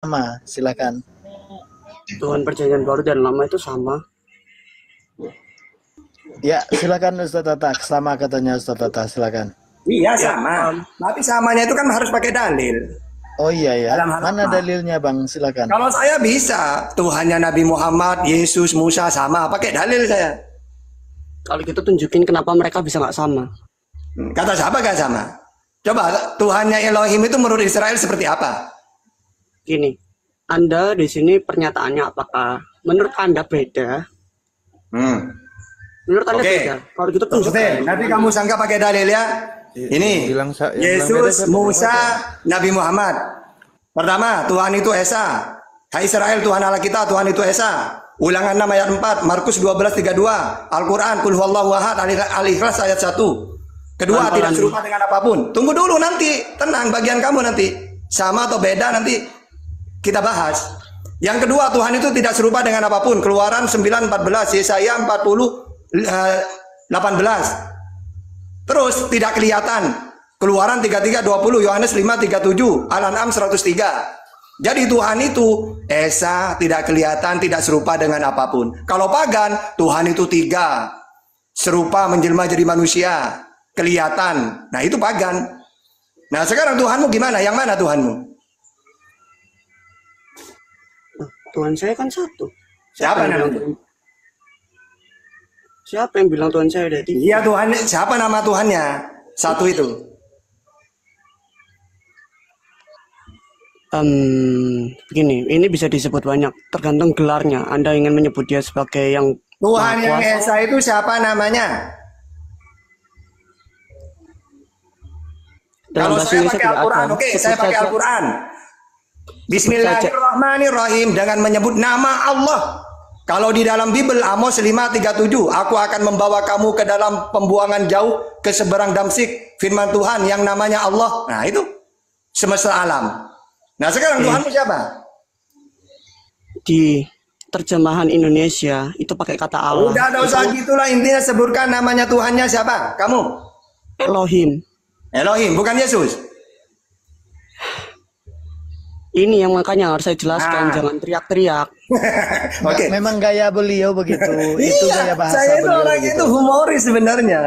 sama, silakan. Tuhan perjanjian baru dan lama itu sama. Ya, silakan Ustaz Tata. Sama katanya Ustaz Tata, silakan. Iya Ya, sama. Tapi samanya itu kan harus pakai dalil. Oh iya ya. Dalam hal Mana apa? dalilnya Bang? Silakan. Kalau saya bisa, Tuhannya Nabi Muhammad, Yesus, Musa sama, pakai dalil saya. kalau gitu tunjukin kenapa mereka bisa nggak sama. Kata siapa gak sama? Coba Tuhannya Elohim itu menurut Israel seperti apa? Gini, Anda di sini pernyataannya apakah menurut Anda beda? Menurut Anda Oke. beda. Kalau gitu Oke, tunjukkan. nanti kamu sangka pakai dalil ya. Ini Bilang yang Yesus, beda, Musa, Nabi Muhammad. Pertama, Tuhan itu Esa. Hai Israel, Tuhan Allah kita, Tuhan itu Esa. Ulangan 6 ayat 4, Markus 12:32, Al-Quran, Qul huwallahu ahad, Al-Ikhlas ayat 1. Kedua, Pelan-pelan tidak serupa dengan apapun. Tunggu dulu nanti, tenang, bagian kamu nanti. Sama atau beda nanti kita bahas. Yang kedua, Tuhan itu tidak serupa dengan apapun. Keluaran 9:14, Yesaya 40:18. Terus tidak kelihatan. Keluaran 33:20, Yohanes 5:37, Al-An'am 103. Jadi Tuhan itu Esa, tidak kelihatan, tidak serupa dengan apapun. Kalau pagan, Tuhan itu tiga. Serupa menjelma jadi manusia. Kelihatan. Nah itu pagan. Nah sekarang Tuhanmu gimana? Yang mana Tuhanmu? Tuhan saya kan satu. Siapa yang namanya? bilang- Siapa yang bilang Tuhan saya ada tiga? Iya Tuhan, siapa nama Tuhannya? Satu itu. Begini, ini bisa disebut banyak, tergantung gelarnya. Anda ingin menyebut dia sebagai yang Tuhan Maha yang Kuasa? Esa itu siapa namanya? Dalam Kalau bahasa saya Indonesia pakai tidak Al-Quran, ada. oke, Sebut saya pakai saja. Al-Quran. saja. Bismillahirrahmanirrahim dengan menyebut nama Allah. Kalau di dalam Bible Amos 5:37, aku akan membawa kamu ke dalam pembuangan jauh ke seberang Damsik, firman Tuhan yang namanya Allah. Nah, itu semesta alam. Nah, sekarang Tuhanmu siapa? Di terjemahan Indonesia itu pakai kata Allah. Udah ada usah gitulah, intinya sebutkan namanya Tuhannya siapa? Kamu? Elohim. Elohim, bukan Yesus. Ini yang makanya harus saya jelaskan, Ah. jangan teriak-teriak. Oke. Memang gaya beliau begitu. Itu Iya, gaya bahasa saya itu beliau orang begitu. itu humoris sebenarnya.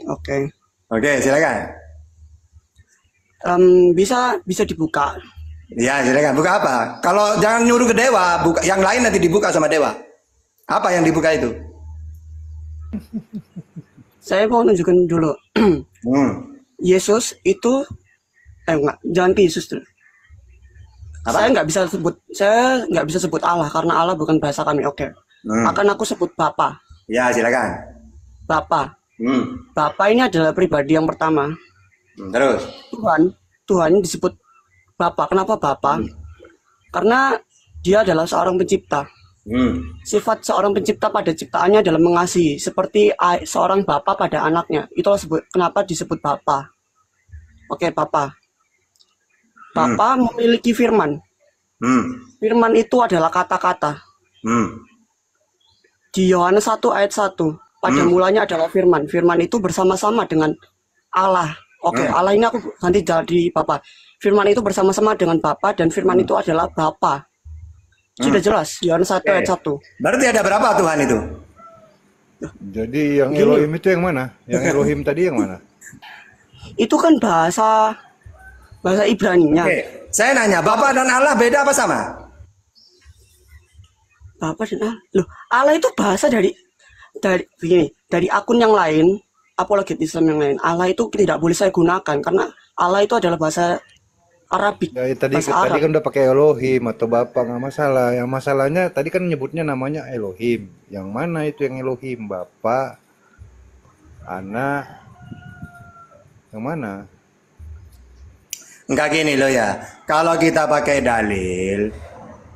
Oke. Oke, silakan. Bisa dibuka. Ya, silakan. Buka apa? Kalau jangan nyuruh ke dewa, buka yang lain nanti dibuka sama dewa. Apa yang dibuka itu? Saya mau nunjukin dulu. Yesus itu enggak, jangan ke Yesus dulu. Apa? Saya nggak bisa sebut Allah karena Allah bukan bahasa kami. Oke. Akan aku sebut Bapa. Ya, silakan. Bapa. Bapa ini adalah pribadi yang pertama. Terus. Tuhan disebut Bapa. Kenapa Bapa? Karena dia adalah seorang pencipta. Sifat seorang pencipta pada ciptaannya adalah mengasihi, seperti seorang bapak pada anaknya. Itulah kenapa disebut Bapa. Oke, Bapa. Bapa memiliki firman. Firman itu adalah kata-kata. Di Yohanes 1 ayat 1, pada mulanya adalah firman. Firman itu bersama-sama dengan Allah. Oke, Allah ini aku ganti jadi Bapa. Firman itu bersama-sama dengan Bapa dan firman itu adalah Bapa. Sudah jelas, Yohanes 1 ayat 1. Berarti ada berapa Tuhan itu? Jadi yang Elohim itu yang mana? Yang Elohim tadi yang mana? Itu kan bahasa Ibrani-nya. Oke. Saya nanya, Bapa dan Allah beda apa sama? Bapa dan Allah. Loh, Allah itu bahasa dari begini, dari akun yang lain, apologet Islam yang lain. Allah itu tidak boleh saya gunakan karena Allah itu adalah bahasa Arabik. Ya, bahasa tadi Arab. kan udah pakai Elohim atau Bapa, nggak masalah. Yang masalahnya tadi kan nyebutnya namanya Elohim. Yang mana itu yang Elohim? Bapa, Anak, yang mana? Enggak gini loh ya. Kalau kita pakai dalil,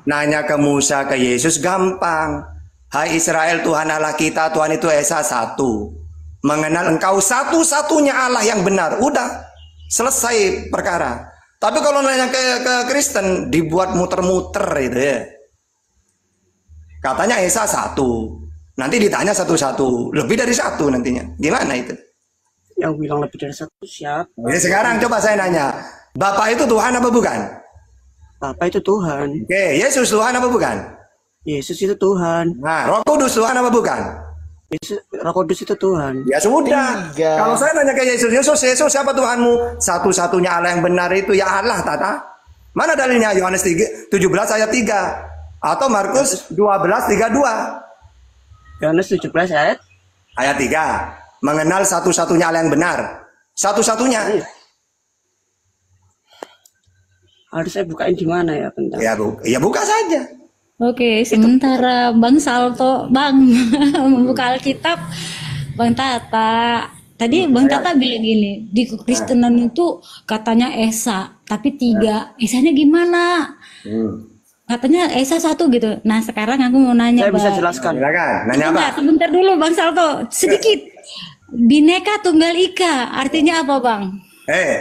nanya ke Musa, ke Yesus gampang. Hai Israel, Tuhan Allah kita, Tuhan itu Esa satu. Mengenal engkau satu-satunya Allah yang benar. Udah, selesai perkara. Tapi kalau nanya ke Kristen, dibuat muter-muter itu ya. Katanya Esa satu. Nanti ditanya satu-satu. Lebih dari satu nantinya. Gimana itu? Yang bilang lebih dari satu siapa? Jadi sekarang coba saya nanya. Bapak itu Tuhan apa bukan? Bapa itu Tuhan. Oke, Yesus Tuhan apa bukan? Yesus itu Tuhan. Nah, Roh Kudus Tuhan apa bukan? Yesus, Roh Kudus itu Tuhan. Ya sudah. Tiga. Kalau saya nanya ke Yesus, Yesus siapa Tuhanmu? Satu-satunya Allah yang benar itu ya Allah, Tata. Mana dalilnya? Yohanes 17 ayat 3 atau Markus 12:32. Yohanes 17 Ayat 3. Mengenal satu-satunya Allah yang benar. Satu-satunya. Harus saya bukain di mana ya, bentar. Ya buka saja. Oke, sementara Bang Salto, Bang membuka Alkitab, Bang Tata. Tadi Bang Tata bilang gini, di kekristenan itu katanya Esa, tapi 3. Esanya gimana? Katanya Esa 1 gitu. Nah, sekarang aku mau nanya, Saya bisa Bang. jelaskan. Silakan. Nanya apa? Sebentar dulu Bang Salto, sedikit. Bineka Tunggal Ika, artinya apa, Bang?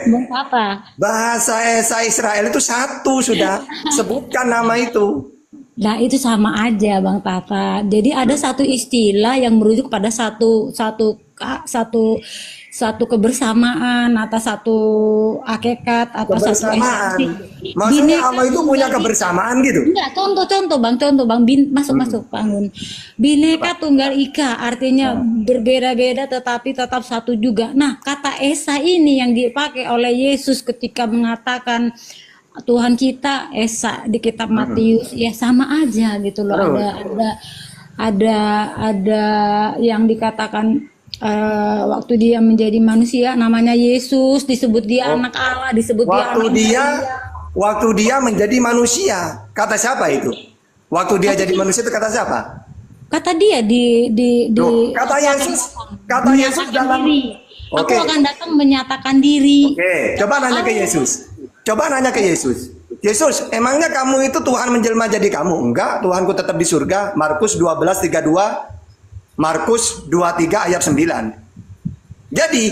Bang Tata. Bahasa Esa Israel itu satu sudah. Sebutkan nama itu. Nah, itu sama aja Bang Tata. Jadi ada satu istilah yang merujuk pada satu kebersamaan atau satu hakikat atau satu Kebersamaan. esensi. Maksudnya Bineka Allah itu punya Tunggal Ika. kebersamaan gitu. Enggak, contoh Bang, masuk bangun. Bineka Tunggal Ika artinya berbeda-beda tetapi tetap satu juga. Nah, kata Esa ini yang dipakai oleh Yesus ketika mengatakan Tuhan kita Esa di kitab Matius, ya sama aja gitu loh. Ada yang dikatakan waktu dia menjadi manusia namanya Yesus, disebut dia anak Allah, disebut Waktu dia menjadi manusia, kata siapa itu? Waktu dia jadi manusia itu kata siapa? Kata dia Kata Yesus menyatakan dalam diri. Oke. Aku akan datang menyatakan diri. Oke, coba nanya ke Yesus. Yesus, emangnya kamu itu Tuhan menjelma jadi kamu? Enggak, Tuhanku tetap di surga. Markus 12:32, Markus 23 ayat 9. Jadi,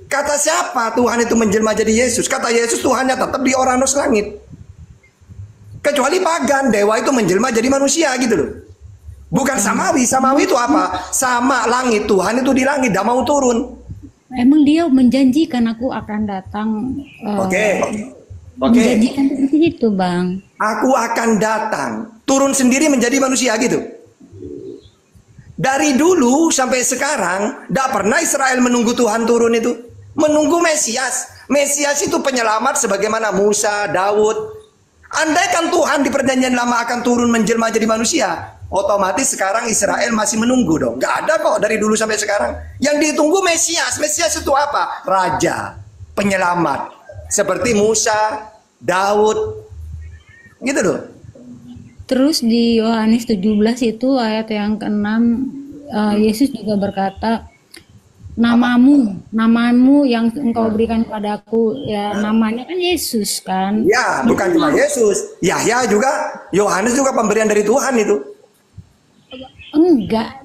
kata siapa Tuhan itu menjelma jadi Yesus? Kata Yesus Tuhannya tetap di Oranos langit. Kecuali pagan, dewa itu menjelma jadi manusia gitu loh. Bukan samawi. Samawi itu apa? Sama langit, Tuhan itu di langit, tidak mau turun. Emang dia menjanjikan aku akan datang. Oke. Menjanjikan seperti itu, Bang. Aku akan datang, turun sendiri menjadi manusia gitu. Dari dulu sampai sekarang, tidak pernah Israel menunggu Tuhan turun itu. Menunggu Mesias. Mesias itu penyelamat sebagaimana Musa, Daud. Andaikan Tuhan di perjanjian lama akan turun menjelma jadi manusia, otomatis sekarang Israel masih menunggu dong. Gak ada kok dari dulu sampai sekarang. Yang ditunggu Mesias. Mesias itu apa? Raja, penyelamat. Seperti Musa, Daud, gitu loh. Terus di Yohanes 17 itu ayat yang ke-6, Yesus juga berkata, namamu yang engkau berikan padaku, ya namanya kan Yesus kan. Ya, bukan cuma Yesus. Yahya juga, Yohanes juga pemberian dari Tuhan itu. Enggak,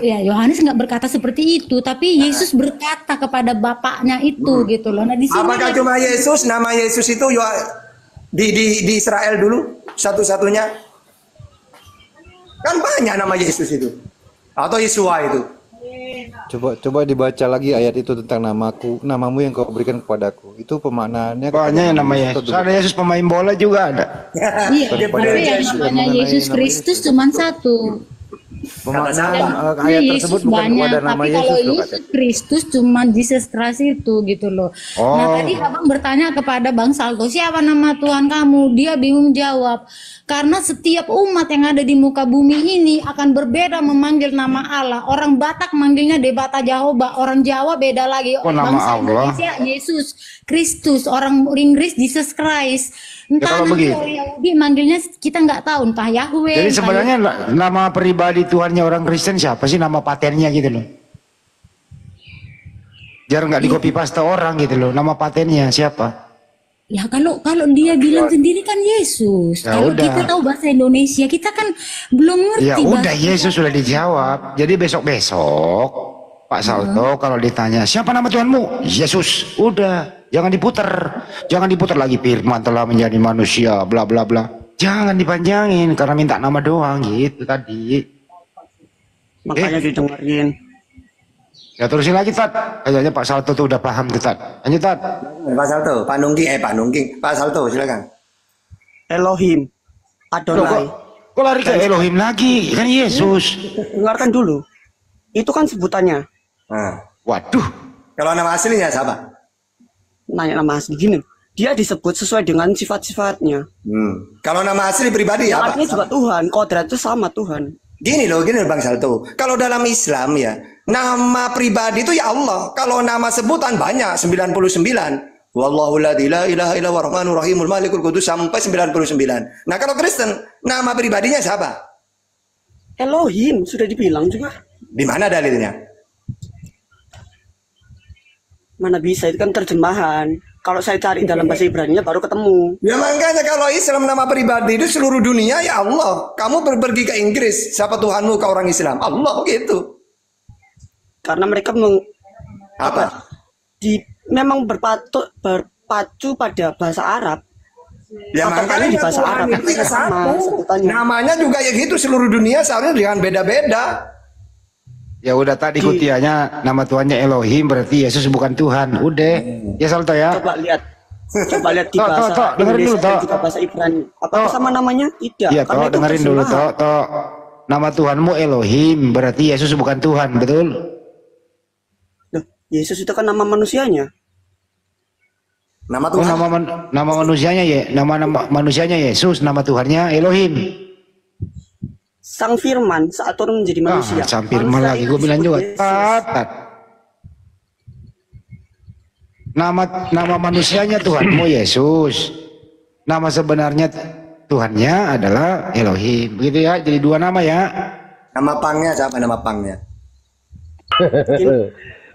ya Yohanes enggak berkata seperti itu, tapi Yesus berkata kepada bapaknya itu gitu loh. Nah, di sini Apakah cuma Yesus? Nama Yesus itu di Israel dulu satu-satunya? Kan banyak nama Yesus itu. Atau Yesua itu. Coba dibaca lagi ayat itu tentang namamu yang kau berikan kepadaku. Itu pemaknaannya Banyak yang namanya Yesus. Ada Yesus pemain bola juga ada. iya, tapi yang namanya Yesus Kristus cuma satu. Pemaknaan ayat Yesus tersebut bukan banyak, kepada nama tapi Yesus kalau loh, Yesus katanya. Kristus cuma Jesus Christ itu gitu loh. Nah tadi abang bertanya kepada Bang Salto, siapa nama Tuhan kamu? Dia bingung jawab. Karena setiap umat yang ada di muka bumi ini akan berbeda memanggil nama Allah. Orang Batak manggilnya Debata Jehovah, orang Jawa beda lagi. nama Bangsa Allah? Indonesia Yesus Kristus, orang Inggris Jesus Christ. Entah kalau nanti begitu. orang Yahudi manggilnya kita nggak tahu, entah Yahweh. Jadi entah sebenarnya nama pribadi Tuhannya orang Kristen siapa sih, nama patennya gitu loh. Biar nggak di copy paste orang gitu loh, nama patennya siapa? Ya kalau dia bilang sendiri kan Yesus. Ya Kalau udah. kita tahu bahasa Indonesia, kita kan belum ngerti Ya udah, bahasa Yesus sudah dijawab. Jadi besok-besok Pak Salto kalau ditanya siapa nama Tuhanmu? Yesus. Udah, jangan diputar lagi firman telah menjadi manusia bla bla bla. Jangan dipanjangin karena minta nama doang gitu tadi. Makanya didengerin. Ya terusin lagi Tat. Kayaknya Pak Salto tuh udah paham tuh Tat. Lanjut Tat. Pak Salto, Pak Salto silakan. Elohim, Loh, Adonai. kok lari ke Elohim lagi? Kan Yesus. Dengarkan dulu. Itu kan sebutannya. Nah, Waduh. kalau nama aslinya siapa? Nanya nama asli gini. Dia disebut sesuai dengan sifat-sifatnya. Kalau nama asli pribadi Yang apa? artinya juga Tuhan. Kodrat itu sama Tuhan. Gini loh Bang Salto. Kalau dalam Islam ya, nama pribadi itu ya Allah. Kalau nama sebutan banyak, 99. Wallahu la ilaha illa huwa rahmanur rahimul malikul qudus sampai 99. Nah, kalau Kristen, nama pribadinya siapa? Elohim sudah dibilang juga. Di mana dalilnya? Mana bisa, itu kan terjemahan. Kalau saya cari dalam bahasa Ibrani baru ketemu. Ya makanya kalau Islam nama pribadi itu seluruh dunia ya Allah. Kamu pergi ke Inggris, siapa Tuhanmu ke orang Islam? Allah gitu. Karena mereka Apa? memang berpacu pada bahasa Arab. Ya Patokannya makanya di bahasa Tuhan Arab itu ya sama satu. sebutannya. Namanya juga ya gitu seluruh dunia seharusnya dengan beda-beda. Ya udah tadi kutianya nama Tuhannya Elohim, berarti Yesus bukan Tuhan. Udah. Ya Salto ya. Coba lihat di Tok, bahasa Tok, dengerin dulu, Indonesia dan Tok. juga bahasa Ibrani. Apakah Tok. sama namanya? Tidak. Iya, karena Tok, itu dengerin dulu, terjemahan. Tok. Nama Tuhanmu Elohim, berarti Yesus bukan Tuhan, betul? Loh, Yesus itu kan nama manusianya. Nama Oh, Tuhan. nama manusianya ya, nama manusianya Yesus, nama Tuhannya Elohim. Sang Firman saat turun menjadi manusia. Sampir Manusia lagi itu gue bilang disebut juga. Yesus. Tat. Nama manusianya Tuhanmu Yesus. Nama sebenarnya Tuhannya adalah Elohim. Begitu ya, jadi dua nama ya. Nama pangnya siapa nama pangnya?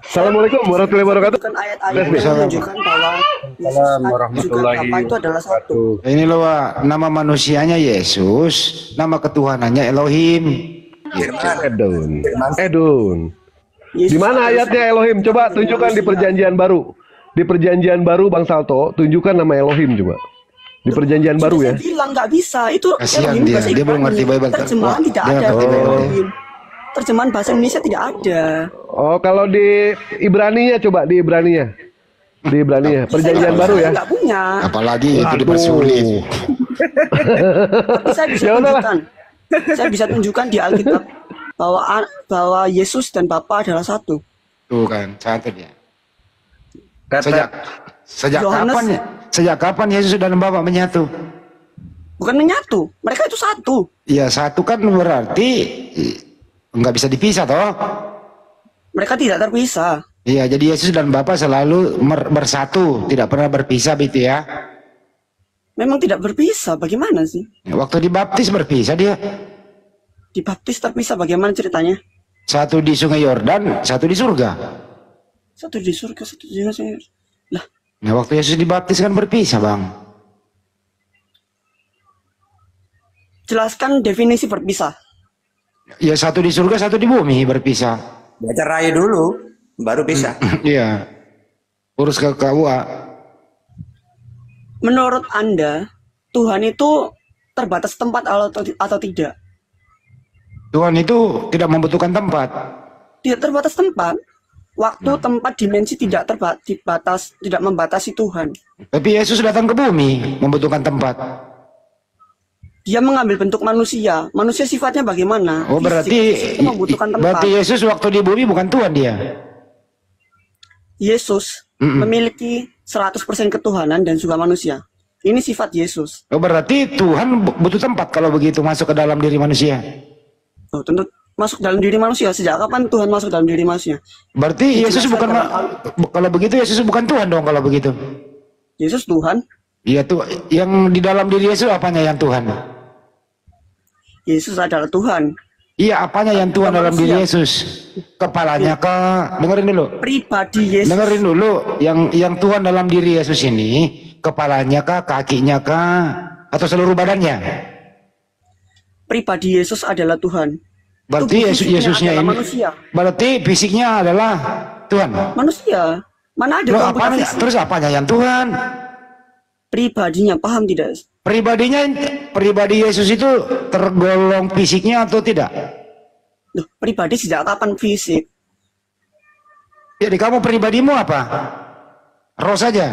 Assalamualaikum warahmatullahi wabarakatuh. Bukan ayat-ayat yang menunjukkan bahwa Yesus juga Bapa itu adalah satu. Ini loh, Wak, nama manusianya Yesus, nama ketuhanannya Elohim. Edun. Yesus Di mana adalah ayatnya Elohim? Coba tunjukkan di perjanjian baru. Di perjanjian baru Bang Salto, tunjukkan nama Elohim coba. Di perjanjian baru ya. Saya bilang nggak bisa. Itu Kasihan Elohim dia, bahasa dia belum Ibrani. ngerti Bible. Terjemahan Wah, tidak dia ada. nggak ngerti Bible. Elohim. Terjemahan bahasa Indonesia tidak ada. Oh, kalau di Ibraninya coba di Ibraninya. Di Ibraninya, perjanjian baru ya. Nggak punya. Apalagi itu dipersulit. Tapi saya bisa Ya udahlah. tunjukkan. Saya bisa tunjukkan di Alkitab bahwa Yesus dan Bapa adalah satu. Tuh kan, satu dia. Kata Sejak Yohanes- kapan ya? Sejak kapan Yesus dan Bapa menyatu? Bukan menyatu. Mereka itu satu. Ya satu kan berarti nggak bisa dipisah toh. Mereka tidak terpisah. Iya, jadi Yesus dan Bapa selalu bersatu, tidak pernah berpisah gitu ya. Memang tidak berpisah. Bagaimana sih? Waktu dibaptis berpisah dia. Dibaptis terpisah. Bagaimana ceritanya? Satu di Sungai Yordan, satu di surga. Satu di surga, satu di surga. Lah, Nah, waktu Yesus dibaptis kan berpisah, Bang. jelaskan definisi berpisah. Ya satu di surga, satu di bumi berpisah. Baca rai dulu, baru bisa. Iya. Urus ke KUA. Menurut Anda, Tuhan itu terbatas tempat atau tidak? Tuhan itu tidak membutuhkan tempat. Tidak terbatas tempat. Waktu, tempat, dimensi tidak tidak membatasi Tuhan. Tapi Yesus datang ke bumi membutuhkan tempat. Dia mengambil bentuk manusia. Manusia sifatnya bagaimana? Oh, Fisik. berarti Fisik itu membutuhkan tempat. berarti Yesus waktu di bumi bukan Tuhan dia. Yesus memiliki 100% ketuhanan dan juga manusia. Ini sifat Yesus. Oh, berarti Tuhan butuh tempat kalau begitu masuk ke dalam diri manusia. Oh, tentu masuk dalam diri manusia. Sejak kapan Tuhan masuk dalam diri manusia? Berarti Yesus bukan kalau begitu Yesus bukan Tuhan dong kalau begitu. Yesus Tuhan. Iya tuh, yang di dalam diri Yesus apanya yang Tuhan? Yesus adalah Tuhan. Iya, apanya yang Tuhan dalam diri Yesus? Kepalanya kah? Dengerin dulu. Pribadi Yesus. Dengerin dulu, yang Tuhan dalam diri Yesus ini, kepalanya kah, kakinya kah, atau seluruh badannya? Pribadi Yesus adalah Tuhan. Berarti Tubuh fisiknya Yesusnya adalah ini, manusia. berarti fisiknya adalah Tuhan. Manusia. Mana ada Loh, Tuhan punya apanya, fisik? terus apanya yang Tuhan? Pribadinya, paham tidak? Pribadi Yesus itu tergolong fisiknya atau tidak? Loh, pribadi sejak kapan fisik? Jadi kamu pribadimu apa? Roh saja.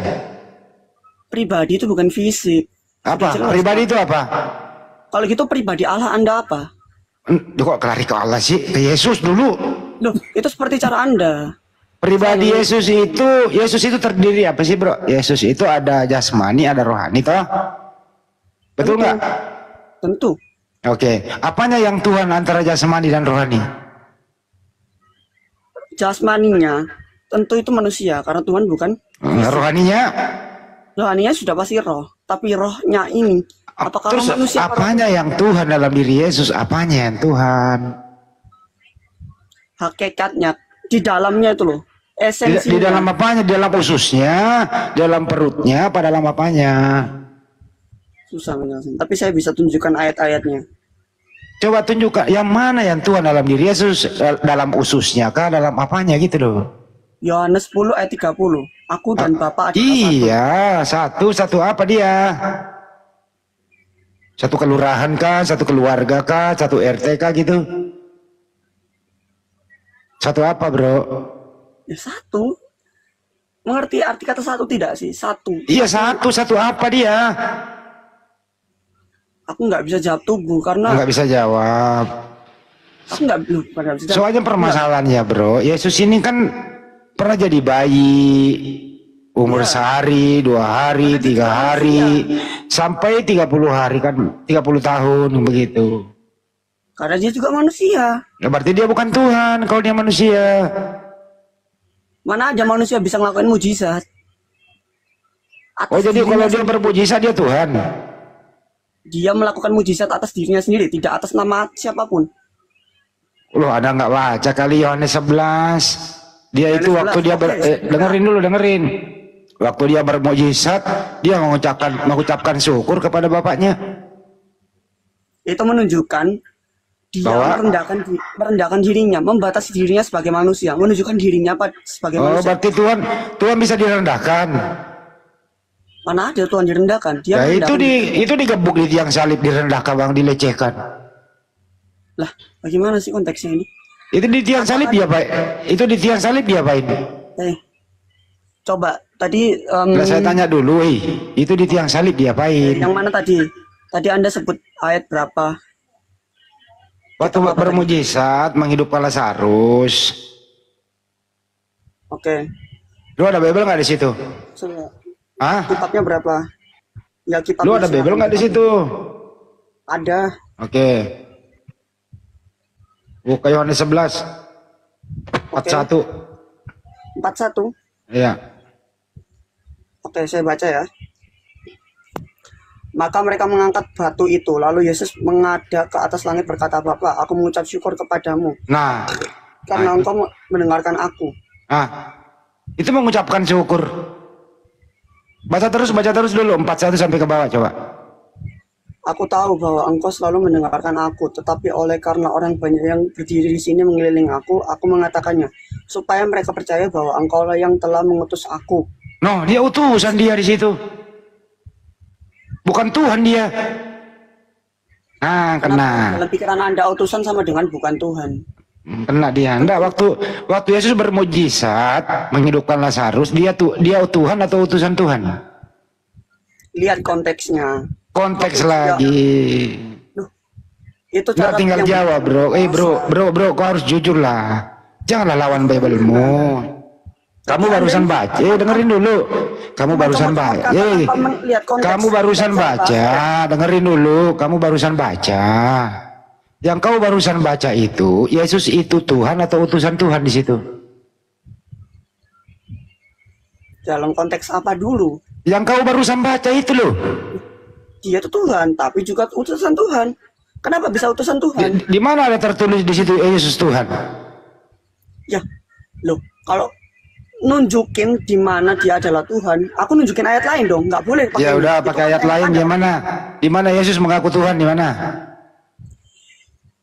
Pribadi itu bukan fisik. Apa? Jelas. Pribadi itu apa? Kalau gitu pribadi Allah Anda apa? Kok lari ke Allah sih? Ke Yesus dulu. Loh, itu seperti cara Anda. Pribadi Yesus itu terdiri apa sih, bro? Yesus itu ada jasmani, ada rohani, toh? Betul nggak? Tentu. Oke. Apanya yang Tuhan antara jasmani dan rohani? Jasmaninya tentu itu manusia karena Tuhan bukan. Rohaninya? Rohaninya sudah pasti roh, tapi rohnya ini apakah Terus roh manusia? apanya yang Tuhan dalam diri Yesus? Apanya yang Tuhan? Hakikatnya di dalamnya itu loh, Di esensinya. dalam apanya? Di dalam ususnya, dalam perutnya, apa dalam apanya? Susah menjelaskan, tapi saya bisa tunjukkan ayat-ayatnya. Coba tunjukkan yang mana yang Tuhan dalam diri Yesus, dalam ususnya kah, dalam apanya gitu loh. Yohanes 10 ayat 30. Aku dan Bapa adalah satu. Iya, satu apa dia? Satu kelurahan kah, satu keluarga kah, satu RT kah gitu? Satu apa, bro? Ya satu. Mengerti arti kata satu tidak sih? Satu. Iya, satu apa dia? Aku nggak bisa jawab tubuh karena Nggak bisa jawab. aku nggak belum pada bisa. Soalnya permasalahannya, bro, Yesus ini kan pernah jadi bayi, umur sehari, 2 hari, 3 hari, sampai 30 hari kan, 30 tahun begitu. Karena dia juga manusia. Nah, berarti dia bukan Tuhan kalau dia manusia. Mana aja manusia bisa ngelakuin mujizat. Atas Oh, jadi dirinya kalau dia sendiri. bermujizat dia Tuhan. Dia melakukan mujizat atas dirinya sendiri, tidak atas nama siapapun. Loh, ada nggak baca kali Yohanes 11? Dia itu Yohanes waktu 11, dia oke. dengerin dulu, dengerin. Waktu dia bermujizat, dia mengucapkan syukur kepada Bapaknya. Itu menunjukkan dia Bahwa- merendahkan dirinya, membatasi dirinya sebagai manusia, menunjukkan dirinya sebagai Oh, manusia. berarti Tuhan bisa direndahkan. Mana ada Tuhan direndahkan? Dia Ya itu merendahkan. itu digebuk di tiang salib, direndahkan, bang, dilecehkan. Lah, bagaimana sih konteksnya ini? Itu di tiang salib dia, Pak. Itu di tiang salib dia, Pak, ini. Coba tadi Nah, saya tanya dulu, itu di tiang salib dia, Pak. yang mana tadi? Tadi Anda sebut ayat berapa? Waktu bermujizat menghidupkan Lazarus. Oke. Lu ada Bible nggak di situ? Hah? Kitabnya berapa? Ya kitabnya. Lu ada Bible nggak di situ? Ada. Oke. Buka Yohanes 11 41. 41. Iya. Oke, saya baca ya. Maka mereka mengangkat batu itu. Lalu Yesus menghadap ke atas langit berkata, Bapa, aku mengucap syukur kepadamu. Nah, Karena engkau mendengarkan aku. itu mengucapkan syukur. Baca terus dulu 41 sampai ke bawah coba. Aku tahu bahwa engkau selalu mendengarkan aku. Tetapi oleh karena orang banyak yang berdiri di sini mengelilingi aku mengatakannya. Supaya mereka percaya bahwa engkau lah yang telah mengutus aku. No, dia utusan dia di situ. Bukan Tuhan dia. Nah, kena. Dalam pikiran Anda utusan sama dengan bukan Tuhan. Kena dia. Enggak, waktu Yesus bermujizat menghidupkan Lazarus, dia Tuhan atau utusan Tuhan? Lihat konteksnya. Konteks lagi. Itu Nggak tinggal yang jawab, bro. Bro, kau harus jujur lah. Janganlah lawan Bible-mu. Kamu barusan baca, dengerin dulu. Kamu barusan baca. Kamu barusan baca, dengerin dulu. Kamu barusan baca. Yang kau barusan baca itu, Yesus itu Tuhan atau utusan Tuhan di situ? dalam konteks apa dulu? Yang kau barusan baca itu loh. Dia itu Tuhan, tapi juga utusan Tuhan. Kenapa bisa utusan Tuhan? Di mana ada tertulis di situ Yesus Tuhan? Ya, loh, kalau nunjukin di mana dia adalah Tuhan, aku nunjukin ayat lain dong, nggak boleh pakai. Ya udah, itu pakai ayat lain ada. gimana? Di mana Yesus mengaku Tuhan di mana?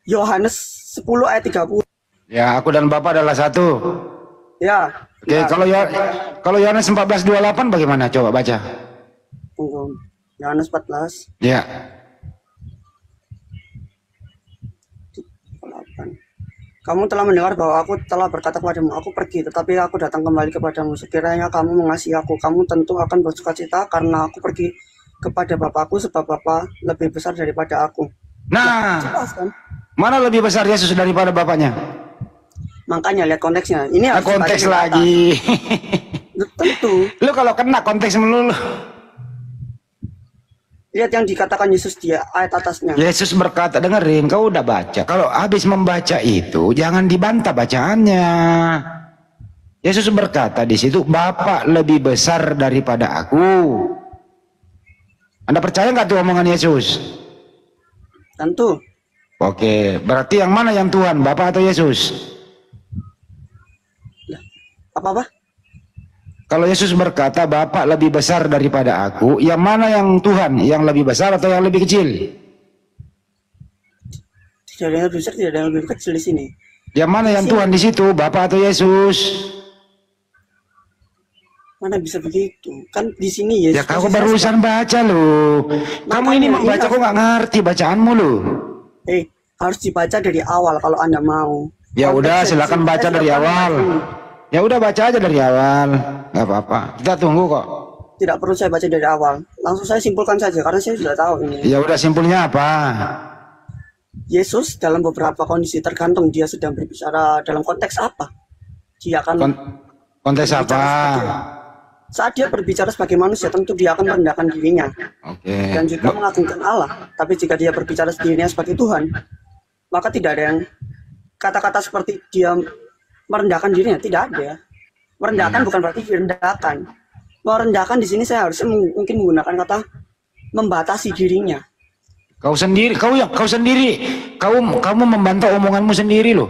Yohanes 10 ayat 30. Ya, aku dan Bapa adalah satu. Ya. Oke, kalau Yohanes 14:28 bagaimana? Coba baca. Tunggu. Yohanes 14. Ya. 8. Kamu telah mendengar bahwa aku telah berkata kepadamu, aku pergi, tetapi aku datang kembali kepadamu. Sekiranya kamu mengasihi aku, kamu tentu akan bersukacita karena aku pergi kepada Bapakku sebab Bapa lebih besar daripada aku. Nah, Jelas kan? mana lebih besar Yesus daripada Bapaknya? Makanya lihat konteksnya. Ini Nah, harus dibaca konteks dengan lagi. atas. Tentu. Lu kalau kena konteks melulu. Lihat yang dikatakan Yesus di ayat atasnya. Yesus berkata, dengerin, kau udah baca. Kalau habis membaca itu, jangan dibantah bacaannya. Yesus berkata di situ, Bapa lebih besar daripada aku. Anda percaya nggak tuh omongan Yesus? Tentu. Oke, berarti yang mana yang Tuhan, Bapa atau Yesus? Apa-apa? Kalau Yesus berkata Bapa lebih besar daripada aku, yang mana yang Tuhan? Yang lebih besar atau yang lebih kecil? Tidak ada yang lebih besar, tidak ada yang lebih kecil di sini. Yang mana yang Tuhan di situ? Bapa atau Yesus? Mana bisa begitu? Kan di sini Ya Yesus. kau barusan baca loh. Kamu ini Makanya, membaca ini kok nggak ngerti bacaanmu loh. Harus dibaca dari awal kalau Anda mau. Ya udah, Konteksnya silakan di sini, baca saya dari sudah awal. paham. Ya udah baca aja dari awal, nggak apa-apa. Kita tunggu kok. Tidak perlu saya baca dari awal. Langsung saya simpulkan saja karena saya sudah tahu ini. Ya udah, simpulnya apa? Yesus dalam beberapa kondisi tergantung dia sedang berbicara dalam konteks apa. Dia akan Konteks apa? saat dia berbicara sebagai manusia tentu dia akan merendahkan dirinya Oke. dan juga mengagungkan Allah. Tapi jika dia berbicara dirinya sebagai Tuhan, maka tidak ada yang kata-kata seperti dia merendahkan dirinya, tidak ada. Merendahkan bukan berarti direndahkan. Merendahkan di sini saya harusnya mungkin menggunakan kata membatasi dirinya. Kau sendiri, kamu membantah omonganmu sendiri loh.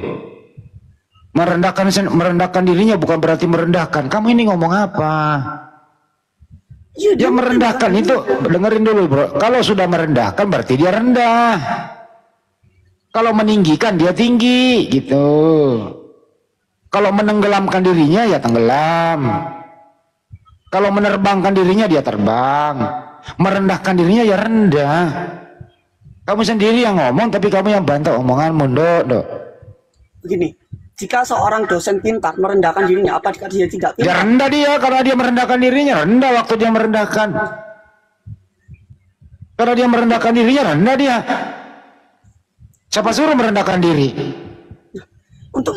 Merendahkan dirinya bukan berarti merendahkan. Kamu ini ngomong apa? Iya, Dia merendahkan itu, dengerin dulu bro. Kalau sudah merendahkan berarti dia rendah. Kalau meninggikan dia tinggi gitu. Kalau menenggelamkan dirinya ya tenggelam. Kalau menerbangkan dirinya dia terbang. Merendahkan dirinya ya rendah. Kamu sendiri yang ngomong tapi kamu yang bantah omonganmu, Dok. Begini, jika seorang dosen pintar merendahkan dirinya, apa jika dia tidak Ya pintar? rendah dia karena dia merendahkan dirinya, rendah waktu dia merendahkan. Karena dia merendahkan dirinya, rendah dia. Siapa suruh merendahkan diri? Untuk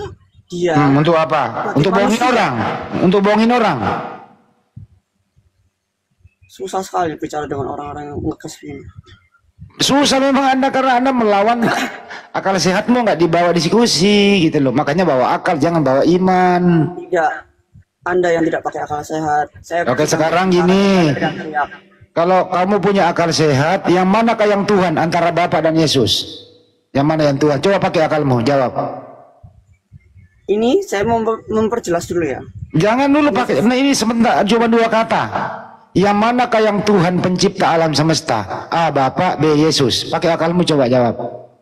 dia, Untuk apa? Bagi Untuk bohongin manusia. orang. Untuk bohongin orang. susah sekali bicara dengan orang-orang yang ngegas ini. Susah memang Anda karena Anda melawan akal sehatmu, nggak dibawa diskusi gitu loh. Makanya bawa akal, jangan bawa iman. Tidak, Anda yang tidak pakai akal sehat. Saya Oke, sedang sekarang berbicara, gini. saya teriak-teriak. Kalau kamu punya akal sehat, yang manakah yang Tuhan antara Bapa dan Yesus? Yang mana yang Tuhan? Coba pakai akalmu, jawab. Ini saya mau memperjelas dulu ya. Jangan dulu pakai. Nah ini sebentar, cuma dua kata. Yang manakah yang Tuhan pencipta alam semesta? A. Bapa, B. Yesus. Pakai akalmu coba jawab.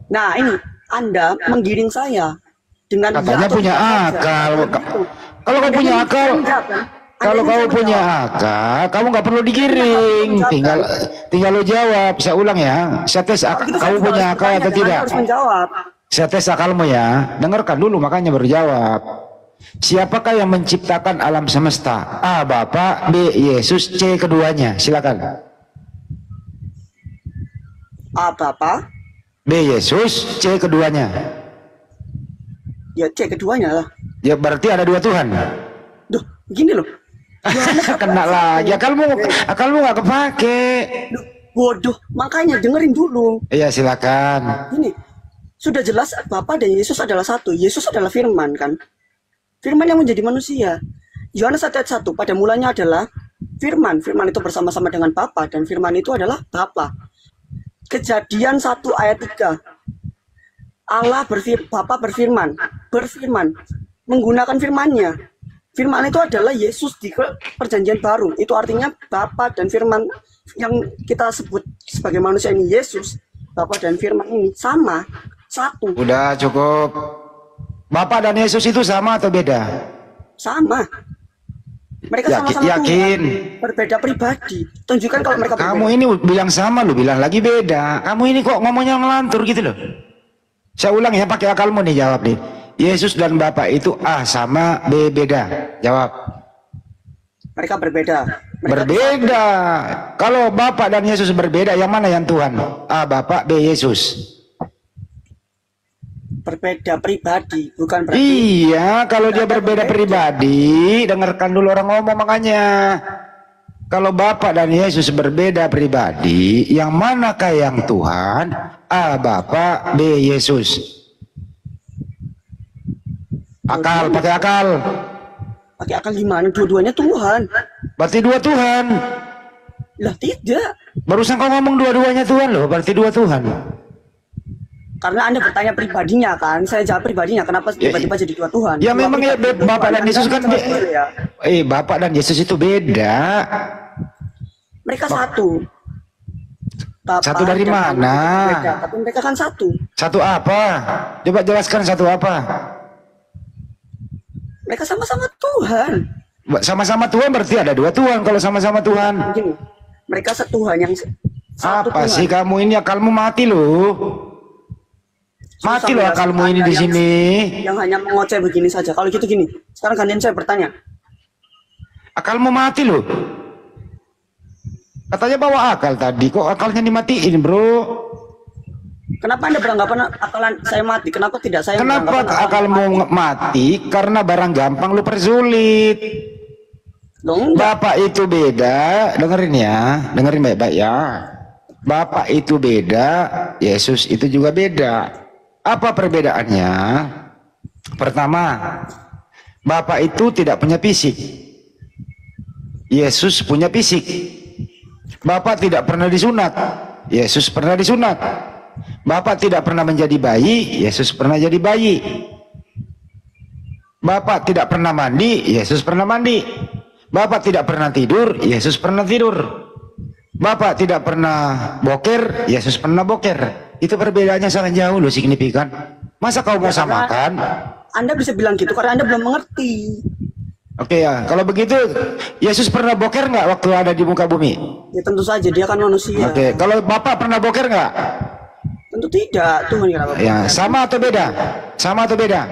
Nah ini Anda menggiring saya dengan Katanya atau punya tidak saja. akal. Gitu. Kalau kau Anda punya ini akal, saya menjawab, kan? kalau Anda ini kau saya punya menjawab. akal, kamu nggak perlu digiring. Tinggal lo jawab. Saya ulang ya. Saya tes Kalau gitu saya kamu juga punya harus akal bertanya atau dan Anda tidak. harus menjawab. Saya tes akalmu ya. Dengarkan dulu makanya baru jawab. Siapakah yang menciptakan alam semesta? A. Bapa, B. Yesus, C. Keduanya. Silakan. A. Bapa, B. Yesus, C. Keduanya. ya C keduanya lah. Ya berarti ada dua Tuhan. Duh, gini loh. Kena lagi. Akalmu nggak kepake. Duh, bodoh. Makanya dengerin dulu. Iya silakan. Gini, sudah jelas Bapa dan Yesus adalah satu. Yesus adalah firman kan. Firman yang menjadi manusia. Yohanes 1 ayat 1, pada mulanya adalah firman. Firman itu bersama-sama dengan Bapa dan firman itu adalah Bapa. Kejadian 1 ayat 3. Bapa berfirman menggunakan firman-Nya. Firman itu adalah Yesus di perjanjian baru. Itu artinya Bapa dan firman yang kita sebut sebagai manusia ini Yesus, Bapa dan firman ini sama, satu. Udah cukup. Bapak dan Yesus itu sama atau beda? Sama. Mereka sama-sama yakin. Tuhan, berbeda pribadi. Tunjukkan kalau mereka Kamu berbeda. ini bilang sama, lu bilang lagi beda. Kamu ini kok ngomongnya ngelantur gitu loh. Saya ulang ya, pakai akalmu nih jawab nih. Yesus dan Bapak itu A sama, B beda. Jawab. Mereka berbeda. Berbeda. Kalau Bapak dan Yesus berbeda, yang mana yang Tuhan? A Bapak, B Yesus. Berbeda pribadi, bukan berarti Iya, kalau dia berbeda pribadi, dengarkan dulu orang ngomong makanya. Kalau Bapak dan Yesus berbeda pribadi, yang manakah yang Tuhan? A Bapak, B Yesus. Akal, pakai akal. pakai akal gimana? Dua-duanya Tuhan. Berarti dua Tuhan. Lah tidak. Barusan kau ngomong dua-duanya Tuhan loh, berarti dua Tuhan. Karena Anda bertanya pribadinya kan, saya jawab pribadinya. Kenapa tiba-tiba jadi dua Tuhan? Ya Dua memang ya pribadi, Bapak dan Anda Yesus kan ya. Bapak dan Yesus itu beda. Mereka satu. Bapak Satu dari dan Anak mana? itu beda, tapi mereka kan satu. Satu apa? Coba jelaskan satu apa? Mereka sama-sama Tuhan. Sama-sama Tuhan berarti ada dua Tuhan kalau sama-sama Tuhan. Gini, mereka satu Tuhan yang satu Apa Tuhan. sih kamu ini, akalmu mati loh. Mati loh Susah akalmu ini Anda di sini. yang hanya mengoceh begini saja. Kalau gitu gini, sekarang gantian saya bertanya. Akalmu mati loh. Katanya bawa akal tadi, kok akalnya dimatiin, bro? Kenapa Anda beranggapan akalan saya mati? Kenapa tidak saya Kenapa beranggapan akalmu mati? Karena barang gampang lu persulit. Loh, enggak. Bapak itu beda, dengerin ya, dengerin baik-baik ya. Bapak itu beda, Yesus itu juga beda. Apa perbedaannya? Pertama, Bapak itu tidak punya fisik. Yesus punya fisik. Bapak tidak pernah disunat. Yesus pernah disunat. Bapak tidak pernah menjadi bayi. Yesus pernah jadi bayi. Bapak tidak pernah mandi. Yesus pernah mandi. Bapak tidak pernah tidur. Yesus pernah tidur. Bapak tidak pernah boker. Yesus pernah boker. Itu perbedaannya sangat jauh loh, signifikan. Masa kau mau samakan? Anda bisa bilang gitu karena Anda belum mengerti. Oke ya, kalau begitu Yesus pernah boker nggak waktu ada di muka bumi? Ya tentu saja dia kan manusia. Oke, kalau Bapak pernah boker nggak? Tentu tidak. Tuhan kenapa? Ya, sama atau beda? Sama atau beda?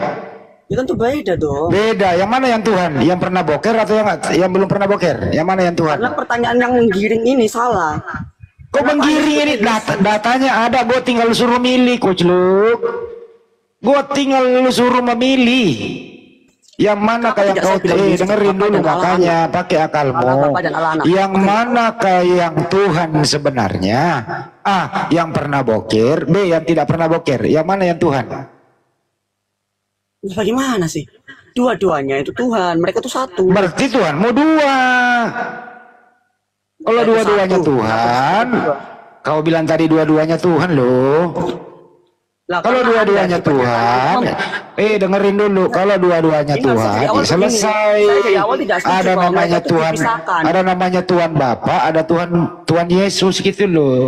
Ya tentu beda dong. Beda. Yang mana yang Tuhan? Yang pernah boker atau yang belum pernah boker? Yang mana yang Tuhan? Karena pertanyaan yang menggiring ini salah. Kok menggiring ini? Datanya ada, gue tinggal suruh milih, Coach Luke. Gue tinggal suruh memilih. Yang mana kayak kau dengerin dulu makanya pakai akalmu. Yang manakah yang Tuhan sebenarnya? A, yang pernah boker. B, yang tidak pernah boker. Yang mana yang Tuhan? Bagaimana sih? Dua-duanya itu Tuhan. Mereka tuh satu. Berarti Tuhan mau dua. Kalau dua-duanya Tuhan, kau bilang tadi dua-duanya Tuhan loh. Lah, Kalau karena dua-duanya Anda Tuhan, dengerin dulu. Kalau dua-duanya Ini Tuhan, dari awal selesai. begini. Saya dari awal tidak setuju Ada bahwa namanya mereka itu Tuhan, dipisahkan. ada namanya Tuhan Bapa, ada Tuhan Yesus gitu loh.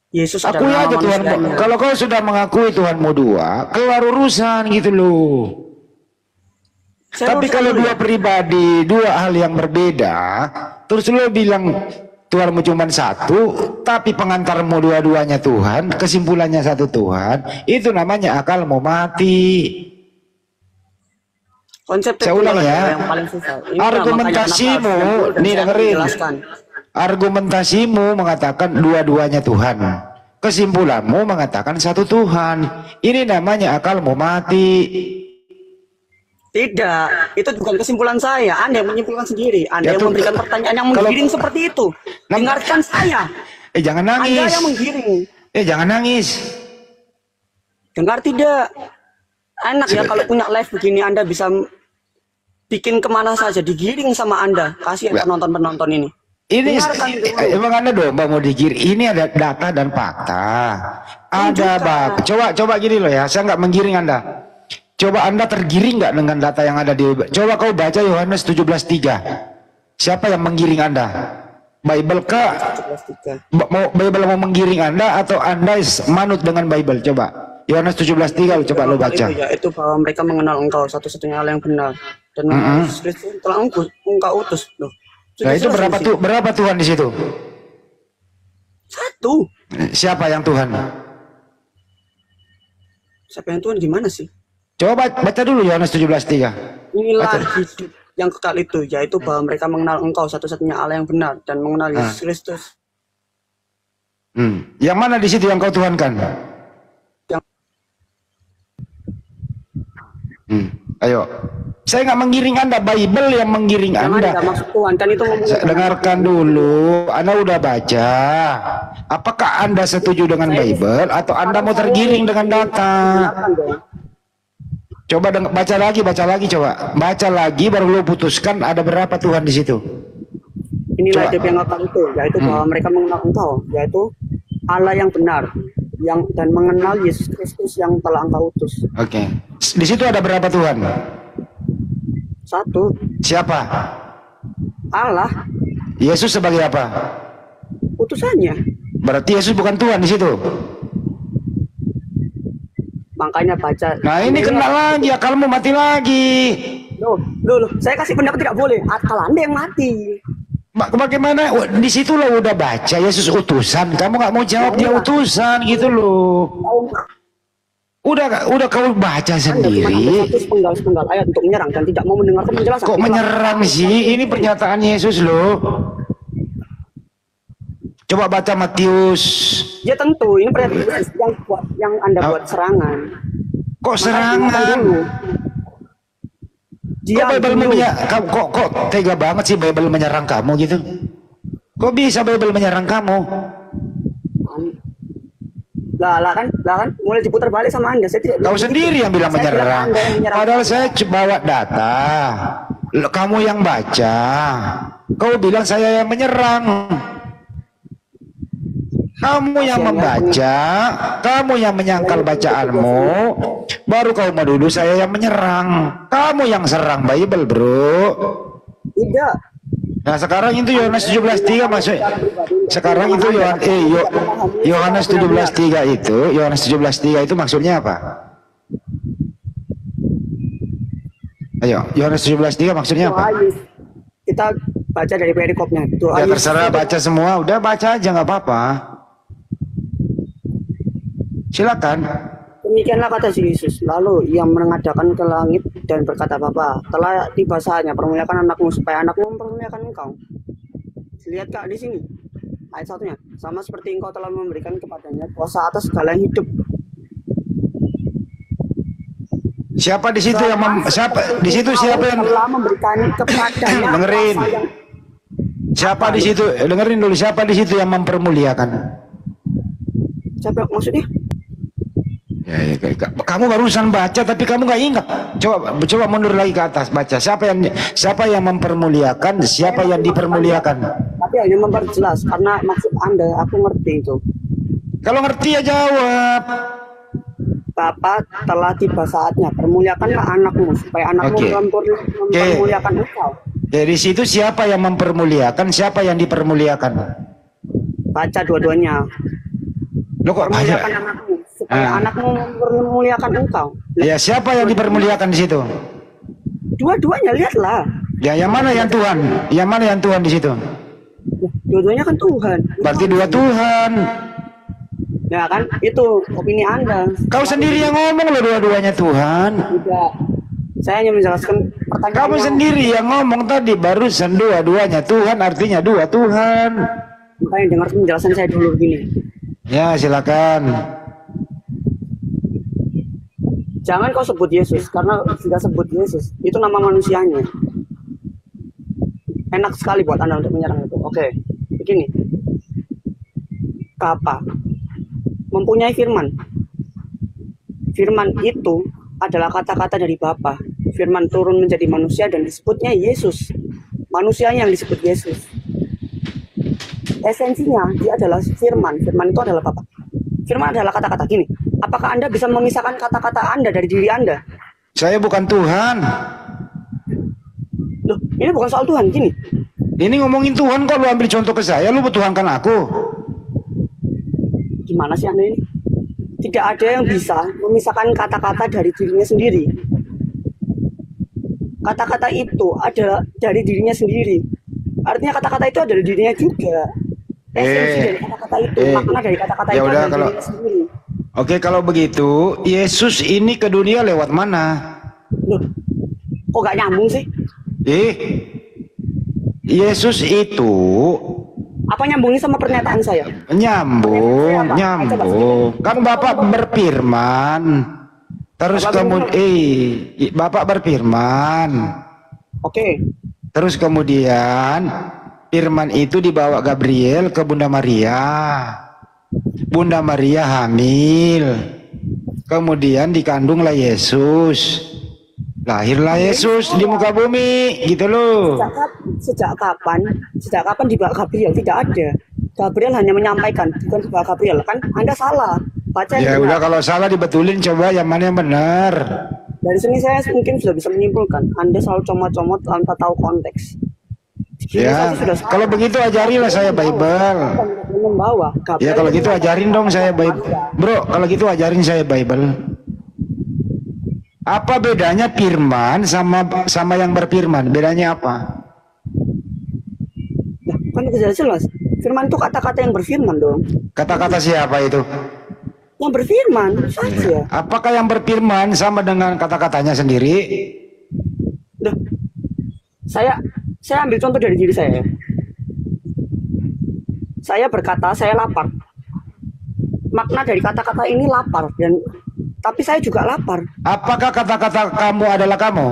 Yesus Akui adalah aja nama Tuhan. manusianya. Kalau kau sudah mengakui Tuhanmu dua, keluar urusan gitu loh. Saya Tapi luruskan kalau dulu dua ya. pribadi, dua hal yang berbeda, terus lu bilang Tuhanmu cuma satu, tapi pengantarmu dua-duanya Tuhan, kesimpulannya satu Tuhan, itu namanya akalmu mati. Konsep Saya ulang ya. yang paling susah. Ini Argumentasimu, makanya kenapa harus nih saya dengerin. menjelaskan. Argumentasimu mengatakan dua-duanya Tuhan. Kesimpulanmu mengatakan satu Tuhan. Ini namanya akalmu mati. Tidak, itu bukan kesimpulan saya. Anda yang menyimpulkan sendiri. Anda Ya, yang tuh, memberikan pertanyaan yang kalau- menggiring seperti itu. Dengarkan saya. Jangan Anda nangis. yang menggiring. Jangan nangis. Dengar tidak? Enak ya kalau punya live begini Anda bisa bikin kemana saja digiring sama Anda. Kasihan penonton-penonton ini. Ini Dengarkan dulu. emang Anda domba mau digiring. Ini ada data dan fakta. Ada bab. Coba gini loh ya. Saya nggak menggiring Anda. Coba Anda tergiring nggak dengan data yang ada di. Coba kau baca Yohanes 17:3. Siapa yang menggiring Anda? Bible kah? 17:3. Bible mau menggiring Anda atau Anda manut dengan Bible? Coba Yohanes 17:3 coba lo baca. Itu ya, itu bahwa mereka mengenal engkau satu-satunya Allah yang benar dan Yesus Kristus telah engkau utus loh. Nah itu berapa Tuhan di situ? Satu. Siapa yang Tuhan? Siapa yang Tuhan gimana sih? Coba baca dulu Yohanes 17:3. Inilah hidup yang kekal itu, yaitu bahwa mereka mengenal Engkau satu-satunya Allah yang benar dan mengenal Yesus Kristus. Yang mana di situ yang kau tuhankan? Yang Ayo, saya nggak menggiring Anda, Bible yang menggiring Anda. Anda maksud Tuhan kan itu Dengarkan dulu, Anda udah baca. Apakah Anda setuju dengan Bible atau Anda mau tergiring dengan data? Coba baca lagi coba. Baca lagi baru lu putuskan ada berapa Tuhan di situ. Inilah hidup yang kekal itu, yaitu bahwa mereka mengenal Engkau, yaitu Allah yang benar, dan mengenal Yesus Kristus yang telah Engkau utus. Oke. Di situ ada berapa Tuhan? Satu. Siapa? Allah. Yesus sebagai apa? Utusannya. Berarti Yesus bukan Tuhan di situ. Makanya baca. Nah ini kena lagi, akalmu mati lagi. Loh, saya kasih pendapat tidak boleh. Akal Anda yang mati. Bagaimana? Di situ lo udah baca Yesus utusan, kamu nggak mau jawab dia utusan gitu loh. Udah kau baca sendiri. Sepenggal ayat untuk menyerang dan tidak mau mendengarkan penjelasan. Kok menyerang sih? Ini pernyataan Yesus loh. Coba baca Matius. Ya tentu, ini pernyataan Yesus yang Anda buat serangan. Kok serangan? Kok kok tega banget sih Bible menyerang kamu gitu? Kok bisa Bible menyerang kamu? Lah kan mulai diputar balik sama Anda. Kau sendiri yang bilang menyerang. Padahal saya bawa data. Kamu yang baca. Kau bilang saya yang menyerang. Kamu yang membaca, kamu yang menyangkal bacaanmu, baru kau menuduh saya yang menyerang. Kamu yang serang Bible, bro. Tidak. Nah sekarang itu Yohanes 17:3 masuk. Sekarang itu Yohanes 17:3 itu maksudnya apa? Ayo, Yohanes 17:3 maksudnya apa? Kita baca dari perikopnya. Ya terserah baca semua, udah baca aja nggak apa-apa. Silakan. Demikianlah kata Yesus. Lalu ia menengadahkan ke langit dan berkata, Bapa, telah tiba saatnya permuliakan anakmu supaya anakmu mempermuliakan engkau. Lihat Kak di sini. Ayat 1-nya. Sama seperti engkau telah memberikan kepadanya kuasa atas segala yang hidup. Siapa di situ yang siapa di situ siapa yang telah memberikan kepadanya dengerin. Siapa di situ? Dengerin dulu, siapa di situ yang mempermuliakan? Siapa maksudnya? Ya, kamu barusan baca tapi kamu nggak ingat. Coba mundur lagi ke atas baca. Siapa yang mempermuliakan? Siapa yang dipermuliakan? Tapi hanya memperjelas karena maksud Anda aku ngerti itu. Kalau ngerti ya jawab. Bapa telah tiba saatnya permuliakanlah anakmu supaya anakmu mempermuliakan engkau. Dari situ siapa yang mempermuliakan? Siapa yang dipermuliakan? Baca dua-duanya. Lo kok permuliakan anakmu supaya anakmu mempermuliakan engkau. Ya siapa yang dipermuliakan di situ? Dua-duanya lihatlah. Ya yang mana yang Tuhan? Yang mana yang Tuhan di situ? Dua-duanya kan Tuhan. Berarti dua Tuhan. Ya kan itu opini Anda. Kau sendiri yang ngomong loh dua-duanya Tuhan. Tidak. Saya hanya menjelaskan pertanyaan. Kamu sendiri yang ngomong tadi barusan dua-duanya Tuhan artinya dua Tuhan. Makanya dengar penjelasan saya dulu begini. Ya silakan. Jangan kau sebut Yesus karena sudah sebut Yesus itu nama manusianya. Enak sekali buat Anda untuk menyerang itu. Oke, begini. Bapa mempunyai firman. Firman itu adalah kata-kata dari Bapa. Firman turun menjadi manusia dan disebutnya Yesus. Manusia yang disebut Yesus. Esensinya dia adalah firman. Firman itu adalah Bapa. Firman adalah kata-kata gini. Apakah Anda bisa memisahkan kata-kata Anda dari diri Anda? Saya bukan Tuhan. Loh, ini bukan soal Tuhan gini. Ini ngomongin Tuhan kok lu ambil contoh ke saya, lu bertuhankan aku. Gimana sih Anda ini? Tidak ada yang bisa memisahkan kata-kata dari dirinya sendiri. Kata-kata itu adalah dari dirinya sendiri. Artinya kata-kata itu adalah dirinya juga. Esensi dari kata-kata itu, makna dari kata-kata itu adalah dirinya sendiri. Oke, kalau begitu, Yesus ini ke dunia lewat mana? Loh, kok gak nyambung sih? Eh, Yesus itu Apa nyambungnya sama pernyataan saya? nyambung, Apa? nyambung. Kan Bapak berfirman, terus Bapak kemudian Bapak berfirman, Oke. terus kemudian firman itu dibawa Gabriel ke Bunda Maria. Bunda Maria hamil. Kemudian dikandunglah Yesus. Lahirlah Yesus di muka bumi, gitu loh. Sejak kapan dibawa Gabriel? Tidak ada. Gabriel hanya menyampaikan, bukan dibawa Gabriel. Kan Anda salah. Baca Ya yang udah, benar. kalau salah dibetulin, coba yang mana yang benar. Dari sini saya mungkin sudah bisa menyimpulkan Anda selalu comot-comot tanpa tahu konteks. Gini Ya, saja sudah salah. kalau begitu ajarilah saya Bible. Membawa Ya kalau gitu ajarin dong saya Bible. Bro, kalau gitu ajarin saya Bible. Apa bedanya firman sama yang berfirman? Bedanya apa? Nah, kan itu sudah jelas. Firman itu kata-kata yang berfirman dong. Kata-kata siapa itu? Yang berfirman saja. Apakah yang berfirman sama dengan kata-katanya sendiri? Duh, saya ambil contoh dari diri saya. Saya berkata saya lapar. Makna dari kata-kata ini lapar, dan tapi saya juga lapar. Apakah kata-kata kamu adalah kamu?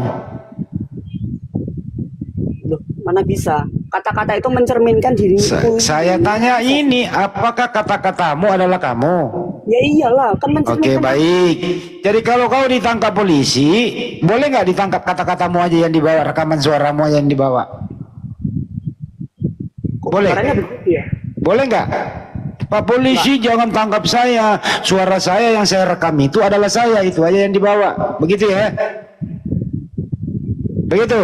Loh, mana bisa? Kata-kata itu mencerminkan diriku. Saya tanya ini, apakah kata-katamu adalah kamu? Ya iyalah, kan Oke, mencerminkan. baik. Jadi kalau kau ditangkap polisi, boleh nggak ditangkap kata-katamu aja yang dibawa, rekaman suaramu aja yang dibawa? Boleh? Caranya begitu ya. Boleh nggak? Pak polisi jangan tangkap saya. Suara saya yang saya rekam itu adalah saya, itu aja yang dibawa. Begitu ya? Begitu?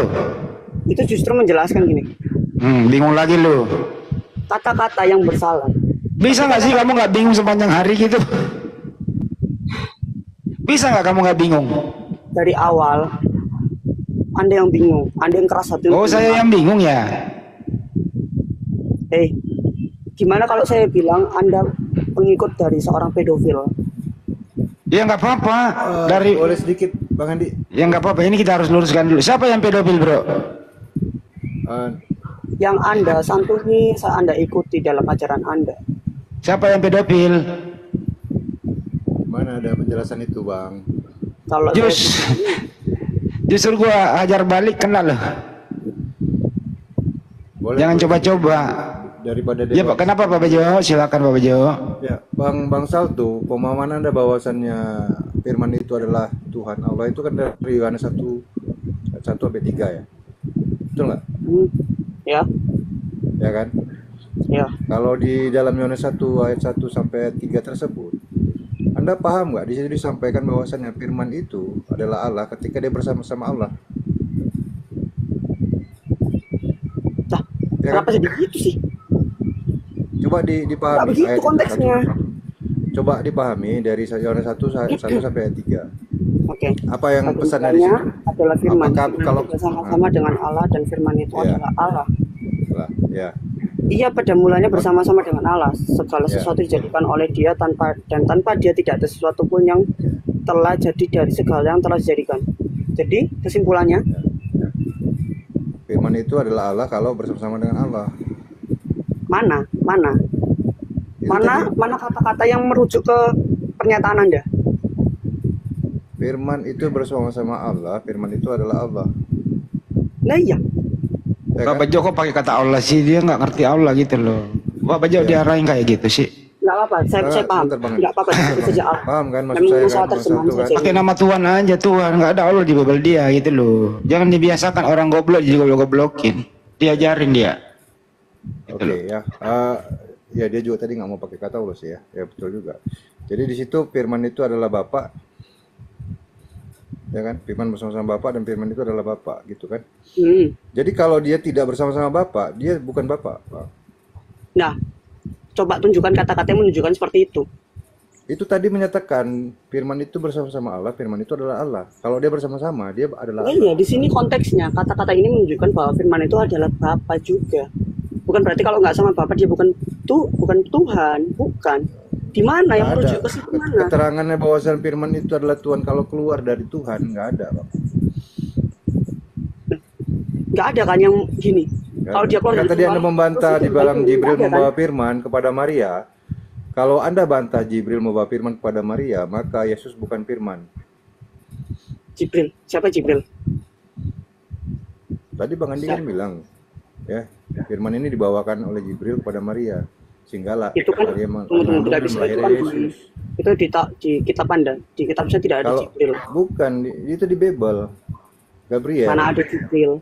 Itu justru menjelaskan gini. Bingung lagi lu. Kata-kata yang bersalah. Bisa nggak sih kamu nggak bingung sepanjang hari gitu? Bisa nggak kamu nggak bingung? Dari awal Anda yang bingung, Anda yang keras hati. Oh, saya yang bingung ya? Gimana kalau saya bilang Anda pengikut dari seorang pedofil? Ya nggak apa-apa. Dari Boleh sedikit Bang Andi? ya nggak apa-apa. Ini kita harus luruskan dulu. Siapa yang pedofil, bro? Yang Anda santuni, Anda ikuti dalam ajaran Anda. Siapa yang pedofil? Mana ada penjelasan itu Bang? Kalau Justru gua hajar balik, kena loh. Boleh, Jangan boleh. coba-coba. Daripada Ya Pak, kenapa Pak Bejo? Silakan Pak Bejo. Ya, Bang Salto, pemahaman Anda bahwasannya firman itu adalah Tuhan Allah itu kan dari Yohanes 1 sampai 3 ya. Betul nggak? Ya, Ya kan? ya. Kalau di dalam Yohanes 1 ayat 1 sampai 3 tersebut, Anda paham nggak? Di situ disampaikan bahwasannya firman itu adalah Allah ketika dia bersama-sama Allah. Nah, Ya kenapa kan? jadi gitu sih? Coba dipahami Nggak begitu ayat konteksnya. 1. Coba dipahami dari Yohanes 1 sampai ayat 3. Oke. Apa yang Pada pesannya di mulanya situ? adalah firman. Apakah Firman kalau bersama-sama dengan Allah, dan firman itu Ya. adalah Allah. lah, ya. Ia pada mulanya bersama-sama dengan Allah. Segala Ya. sesuatu dijadikan oleh Dia, tanpa Dia tidak ada sesuatu pun yang telah jadi dari segala yang telah dijadikan. Jadi kesimpulannya, Firman itu adalah Allah kalau bersama-sama dengan Allah. mana Itu tadi, mana kata-kata yang merujuk ke pernyataan Anda? firman itu bersama-sama Allah, firman itu adalah Allah. Nah iya, Ya Pak kan? Bejo kok pakai kata Allah sih? Dia nggak ngerti Allah gitu loh. Pak Bejo diarahin kayak gitu sih. nggak apa-apa. Saya paham. Sebentar, Bang. Nggak apa-apa. Itu saja Allah. Paham kan maksud Memang saya masalah kan? terjemahan Maksud saja. Pakai nama Tuhan aja, Tuhan. Nggak ada Allah di Bible dia gitu loh. Jangan dibiasakan orang goblok jadi goblok-goblokin. Diajarin dia. Oke ya. Ya dia juga tadi nggak mau pakai kata Allah sih ya. Ya betul juga. Jadi di situ firman itu adalah Bapa. Ya kan? Firman bersama-sama Bapa dan firman itu adalah Bapa gitu kan. Jadi kalau dia tidak bersama-sama Bapa, dia bukan Bapa, Pak. Nah, coba tunjukkan kata-kata yang menunjukkan seperti itu. Itu tadi menyatakan firman itu bersama-sama Allah, firman itu adalah Allah. Kalau dia bersama-sama, dia adalah Oh Allah. iya, di sini konteksnya kata-kata ini menunjukkan bahwa firman itu adalah Bapa juga. Bukan berarti kalau nggak sama Bapa dia bukan Tuhan, bukan. Di mana yang Nggak merujuk ada. ke situ mana? Keterangannya bahwasan firman itu adalah Tuhan kalau keluar dari Tuhan nggak ada, Pak. nggak ada kan yang gini. Kalau dia keluar Kan dari tadi Anda rumah, membantah terus di dalam dia Jibril nggak ada, membawa kan? firman kepada Maria. Kalau Anda bantah Jibril membawa firman kepada Maria, maka Yesus bukan firman. Jibril, siapa Jibril? Tadi Bang Andi kan bilang, ya, firman ini dibawakan oleh Jibril kepada Maria. Sehingga Itu kan Maria tunggu, mengandung tidak dan bisa, itu melahirkan kan Yesus. itu di kitab Anda, di kitab saya tidak ada Kalau Jibril. bukan, itu di Bible. Gabriel. Mana ada Jibril?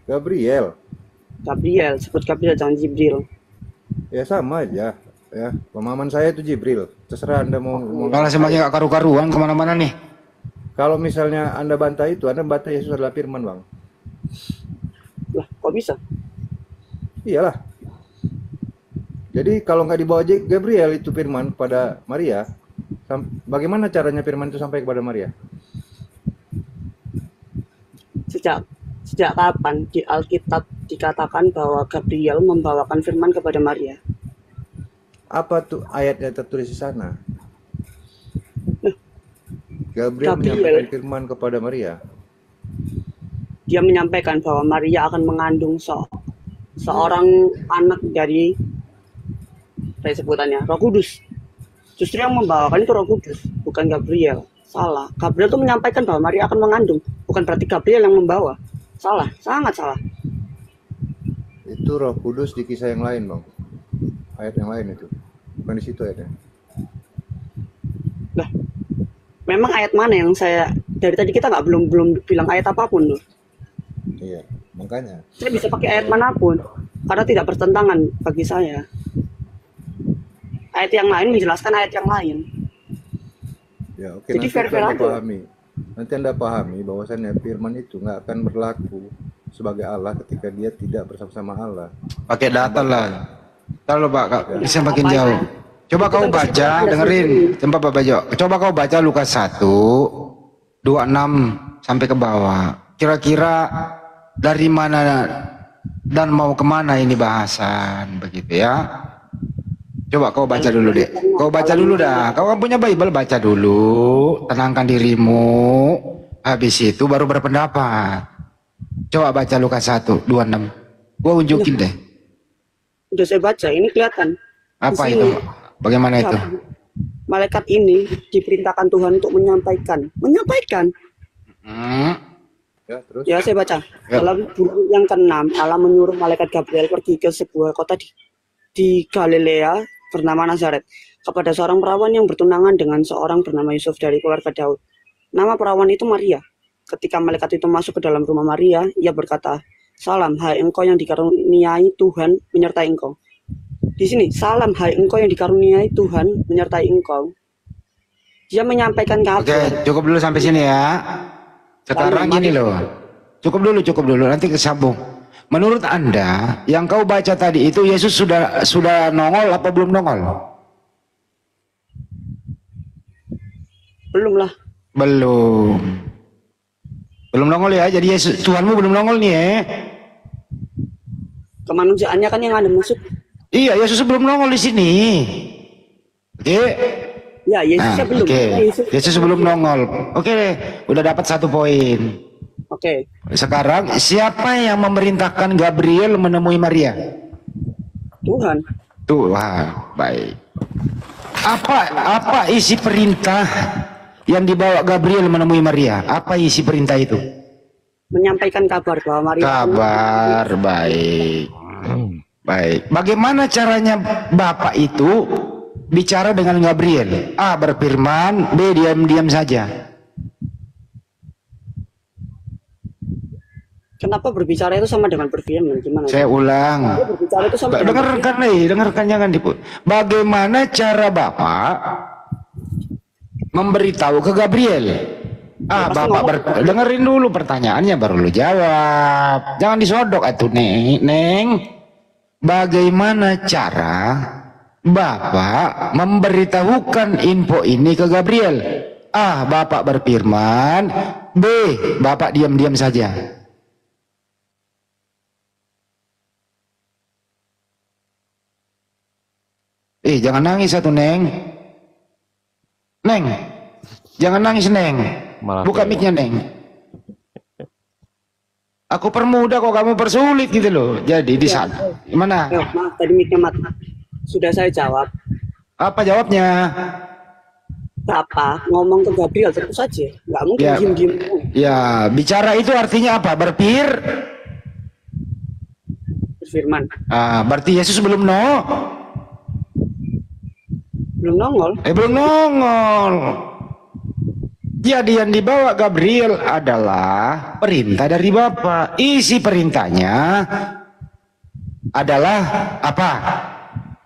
Gabriel. Gabriel, sebut Gabriel jangan Jibril. Ya sama aja. Ya, pemahaman saya itu Jibril. Terserah Anda mau. Malah semakin gak karu-karuan kemana-mana nih. Kalau misalnya Anda bantah itu, Anda bantah Yesus adalah firman, Bang. Lah, kok bisa? Iyalah. Jadi kalau nggak dibawa Gabriel itu firman kepada Maria, bagaimana caranya firman itu sampai kepada Maria? Sejak kapan di Alkitab dikatakan bahwa Gabriel membawakan firman kepada Maria? Apa tuh ayat yang tertulis di sana? Gabriel Gabriel. menyampaikan firman kepada Maria. Dia menyampaikan bahwa Maria akan mengandung seorang anak dari sebutannya Roh Kudus. Justru yang membawakan itu Roh Kudus, bukan Gabriel. Salah. Gabriel itu menyampaikan bahwa Maria akan mengandung, bukan berarti Gabriel yang membawa. Salah, sangat salah. Itu Roh Kudus di kisah yang lain, Bang. Ayat yang lain itu. Bukan di situ ayatnya. Lah, memang ayat mana yang saya dari tadi kita nggak belum bilang ayat apapun loh. Iya, makanya. Saya bisa pakai ayat manapun karena tidak bertentangan bagi saya. Ayat yang lain menjelaskan ayat yang lain. Ya, oke. Jadi Nanti fair-fair Anda aja. pahami. Nanti Anda pahami bahwasannya firman itu nggak akan berlaku sebagai Allah ketika dia tidak bersama-sama Allah. Pakai data lah. Kalau Pak, bisa makin Apa jauh. itu? Coba Itu kau kan baca, kesimpulan Anda dengerin. sendiri. Tempat Pak Bajo. Coba kau baca Lukas 1, 26 sampai ke bawah. Kira-kira dari mana dan mau kemana ini bahasan, begitu ya. Coba kau baca dulu deh. Kau baca dulu dah. Kau kan punya Bible, baca dulu. Tenangkan dirimu. Habis itu baru berpendapat. Coba baca Lukas 1, 26. Gua unjukin deh. Udah saya baca, ini kelihatan. Apa Di itu? sini, Bagaimana itu? malaikat ini diperintahkan Tuhan untuk menyampaikan. Ya, terus. Ya, saya baca. Ya. Dalam buku yang ke-6, Allah menyuruh malaikat Gabriel pergi ke sebuah kota di Galilea bernama Nazaret kepada seorang perawan yang bertunangan dengan seorang bernama Yusuf dari keluarga Daud. Nama perawan itu Maria. Ketika malaikat itu masuk ke dalam rumah Maria, ia berkata, "Salam, hai engkau yang dikaruniai Tuhan menyertai engkau." Di sini, "Salam, hai engkau yang dikaruniai Tuhan menyertai engkau." Dia menyampaikan Oke, kabar. cukup dulu sampai sini ya. Sekarang Mari. gini loh. Cukup dulu, nanti kesambung. Menurut Anda, yang kau baca tadi itu Yesus sudah nongol apa belum nongol? Belum lah. Belum. Belum nongol ya. Jadi Yesus Tuhanmu belum nongol nih ya. Kemanusiaannya kan yang ada maksud. Iya, Yesus belum nongol di sini. Oke. Ya, Yesusnya belum. Oke. Ya, Yesus belum nongol. Oke deh, udah dapat 1 poin. Oke. Sekarang siapa yang memerintahkan Gabriel menemui Maria? Tuhan. Tuhan, baik. Apa isi perintah yang dibawa Gabriel menemui Maria? Apa isi perintah itu? Menyampaikan kabar bahwa Maria Kabar, baik. Baik. Bagaimana caranya Bapak itu bicara dengan Gabriel? A. Berfirman, B. Diam-diam saja. Kenapa berbicara itu sama dengan berfirman? Gimana? Saya ulang. Dia berbicara itu sama dengan Dengarkan nih, dengarkan jangan diput. Bagaimana cara Bapak memberitahu ke Gabriel? Bapak dengerin dulu pertanyaannya baru lu jawab. Jangan disodok atuh Neng. Bagaimana cara Bapak memberitahukan info ini ke Gabriel? A. Bapak berfirman, B. Bapak diam-diam saja. Jangan nangis satu Neng. Neng, jangan nangis Neng. Malah Buka saya- mic-nya Neng. Aku permudah kok kamu persulit gitu loh. Jadi di sana. Gimana? Maaf, tadi mic-nya mati. Sudah saya jawab. Apa jawabnya? Bapak ngomong ke Gabriel terus saja. Nggak mungkin Ya. diem-diem. Ya, bicara itu artinya apa? Berfirman. Berarti Yesus belum Belum nongol. belum nongol. Jadi yang dibawa Gabriel adalah perintah dari Bapa. Isi perintahnya adalah apa?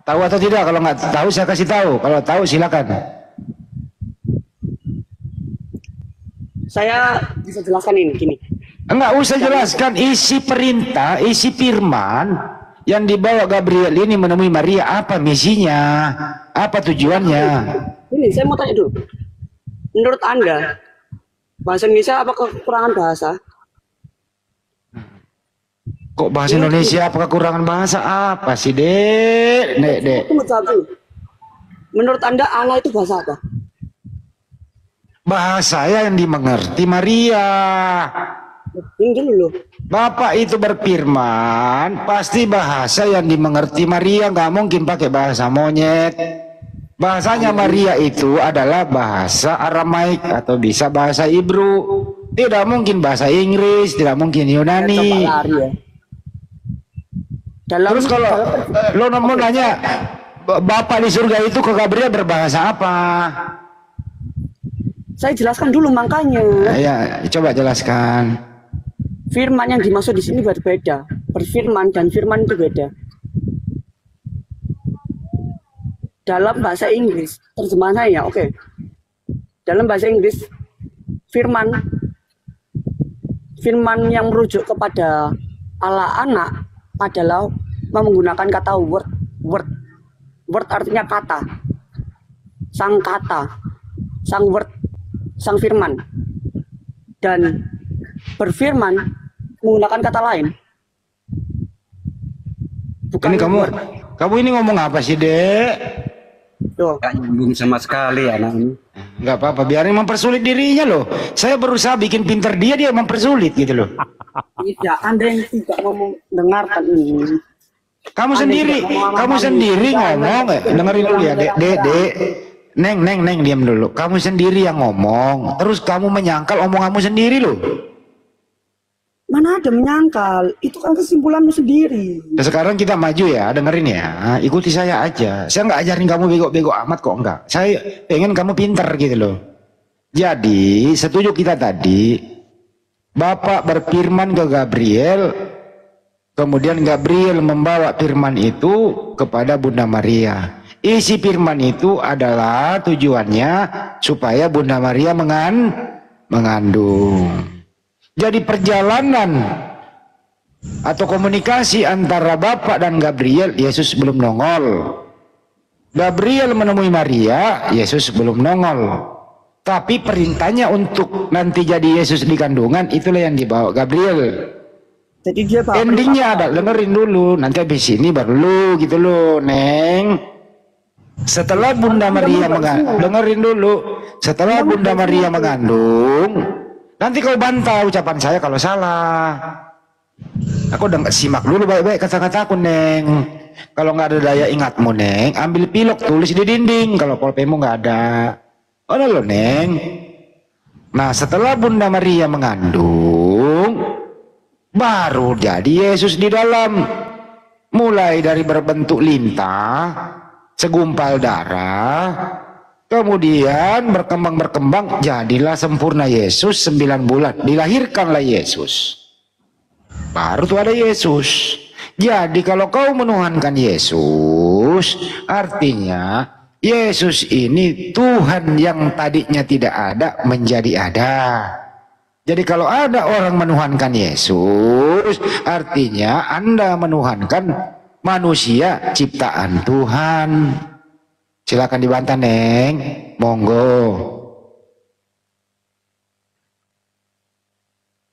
Tahu atau tidak? Kalau nggak tahu saya kasih tahu. Kalau tahu silakan. Saya bisa jelaskan ini gini. Enggak usah jelaskan isi perintah, isi firman yang dibawa Gabriel ini menemui Maria. Apa misinya? Apa tujuannya? Ini saya mau tanya dulu. Menurut Anda, bahasa Indonesia apa kekurangan bahasa? Kok bahasa Indonesia apa kekurangan bahasa? Apa sih, Dek? Dek. Tunggu, jawab dulu. Menurut Anda Allah itu bahasa apa? Bahasa yang dimengerti Maria. Ini dulu loh. Bapak itu berfirman, pasti bahasa yang dimengerti Maria, nggak mungkin pakai bahasa monyet. Bahasanya Maria itu adalah bahasa Aramaik atau bisa bahasa Ibru. Tidak mungkin bahasa Inggris, tidak mungkin Yunani. Coba lari ya. Terus kalau lo mau nanya, Bapak di surga itu ke Gabriel berbahasa apa? Saya jelaskan dulu makanya. Ya, coba jelaskan. Firman yang dimaksud di sini berbeda. Berfirman dan firman itu beda. Dalam bahasa Inggris, terjemahan saya, oke. Dalam bahasa Inggris, firman yang merujuk kepada Allah anak adalah menggunakan kata word. Word artinya kata. Sang kata, sang word, sang firman. Dan berfirman menggunakan kata lain. Bukan Ini kamu ini ngomong apa sih, Dek? Tuh. Gak nyambung sama sekali anak ini. Nggak apa-apa, biarin mempersulit dirinya loh. Saya berusaha bikin pinter dia mempersulit gitu loh. Tidak, Anda yang tidak ngomong dengarkan ini. Kamu sendiri ngomong, dengerin dulu ya, Dek. Neng, diam dulu. Kamu sendiri yang ngomong, terus kamu menyangkal omonganmu sendiri loh. Mana ada menyangkal, itu kan kesimpulanmu sendiri. Nah, sekarang kita maju ya, dengerin ya, ikuti saya aja. Saya nggak ajarin kamu bego-bego amat kok, enggak. Saya pengen kamu pinter gitu loh. Jadi, setuju kita tadi, Bapak berfirman ke Gabriel, kemudian Gabriel membawa firman itu kepada Bunda Maria. Isi firman itu adalah tujuannya supaya Bunda Maria mengandung. Jadi perjalanan atau komunikasi antara Bapak dan Gabriel, Yesus belum nongol. Gabriel menemui Maria, Yesus belum nongol. Tapi perintahnya untuk nanti jadi Yesus di kandungan, itulah yang dibawa Gabriel. Jadi dia endingnya ada, dengerin dulu, nanti habis ini baru lu gitu loh, Neng. Setelah Bunda Maria mengandung, dengerin dulu. Setelah Bunda Maria mengandung, nanti kau bantah ucapan saya kalau salah. Aku udah simak dulu baik-baik kata-kataku, Neng. Kalau nggak ada daya ingatmu, Neng, ambil pilok tulis di dinding. Kalau pulpenmu nggak ada, oh lo, Neng. Nah, setelah Bunda Maria mengandung, baru jadi Yesus di dalam. Mulai dari berbentuk lintah, segumpal darah, kemudian berkembang, jadilah sempurna Yesus 9 bulan. Dilahirkanlah Yesus. Baru tuh ada Yesus. Jadi kalau kau menuhankan Yesus, artinya Yesus ini Tuhan yang tadinya tidak ada menjadi ada. Jadi kalau ada orang menuhankan Yesus, artinya Anda menuhankan manusia ciptaan Tuhan. Silakan dibantah, Neng. Monggo.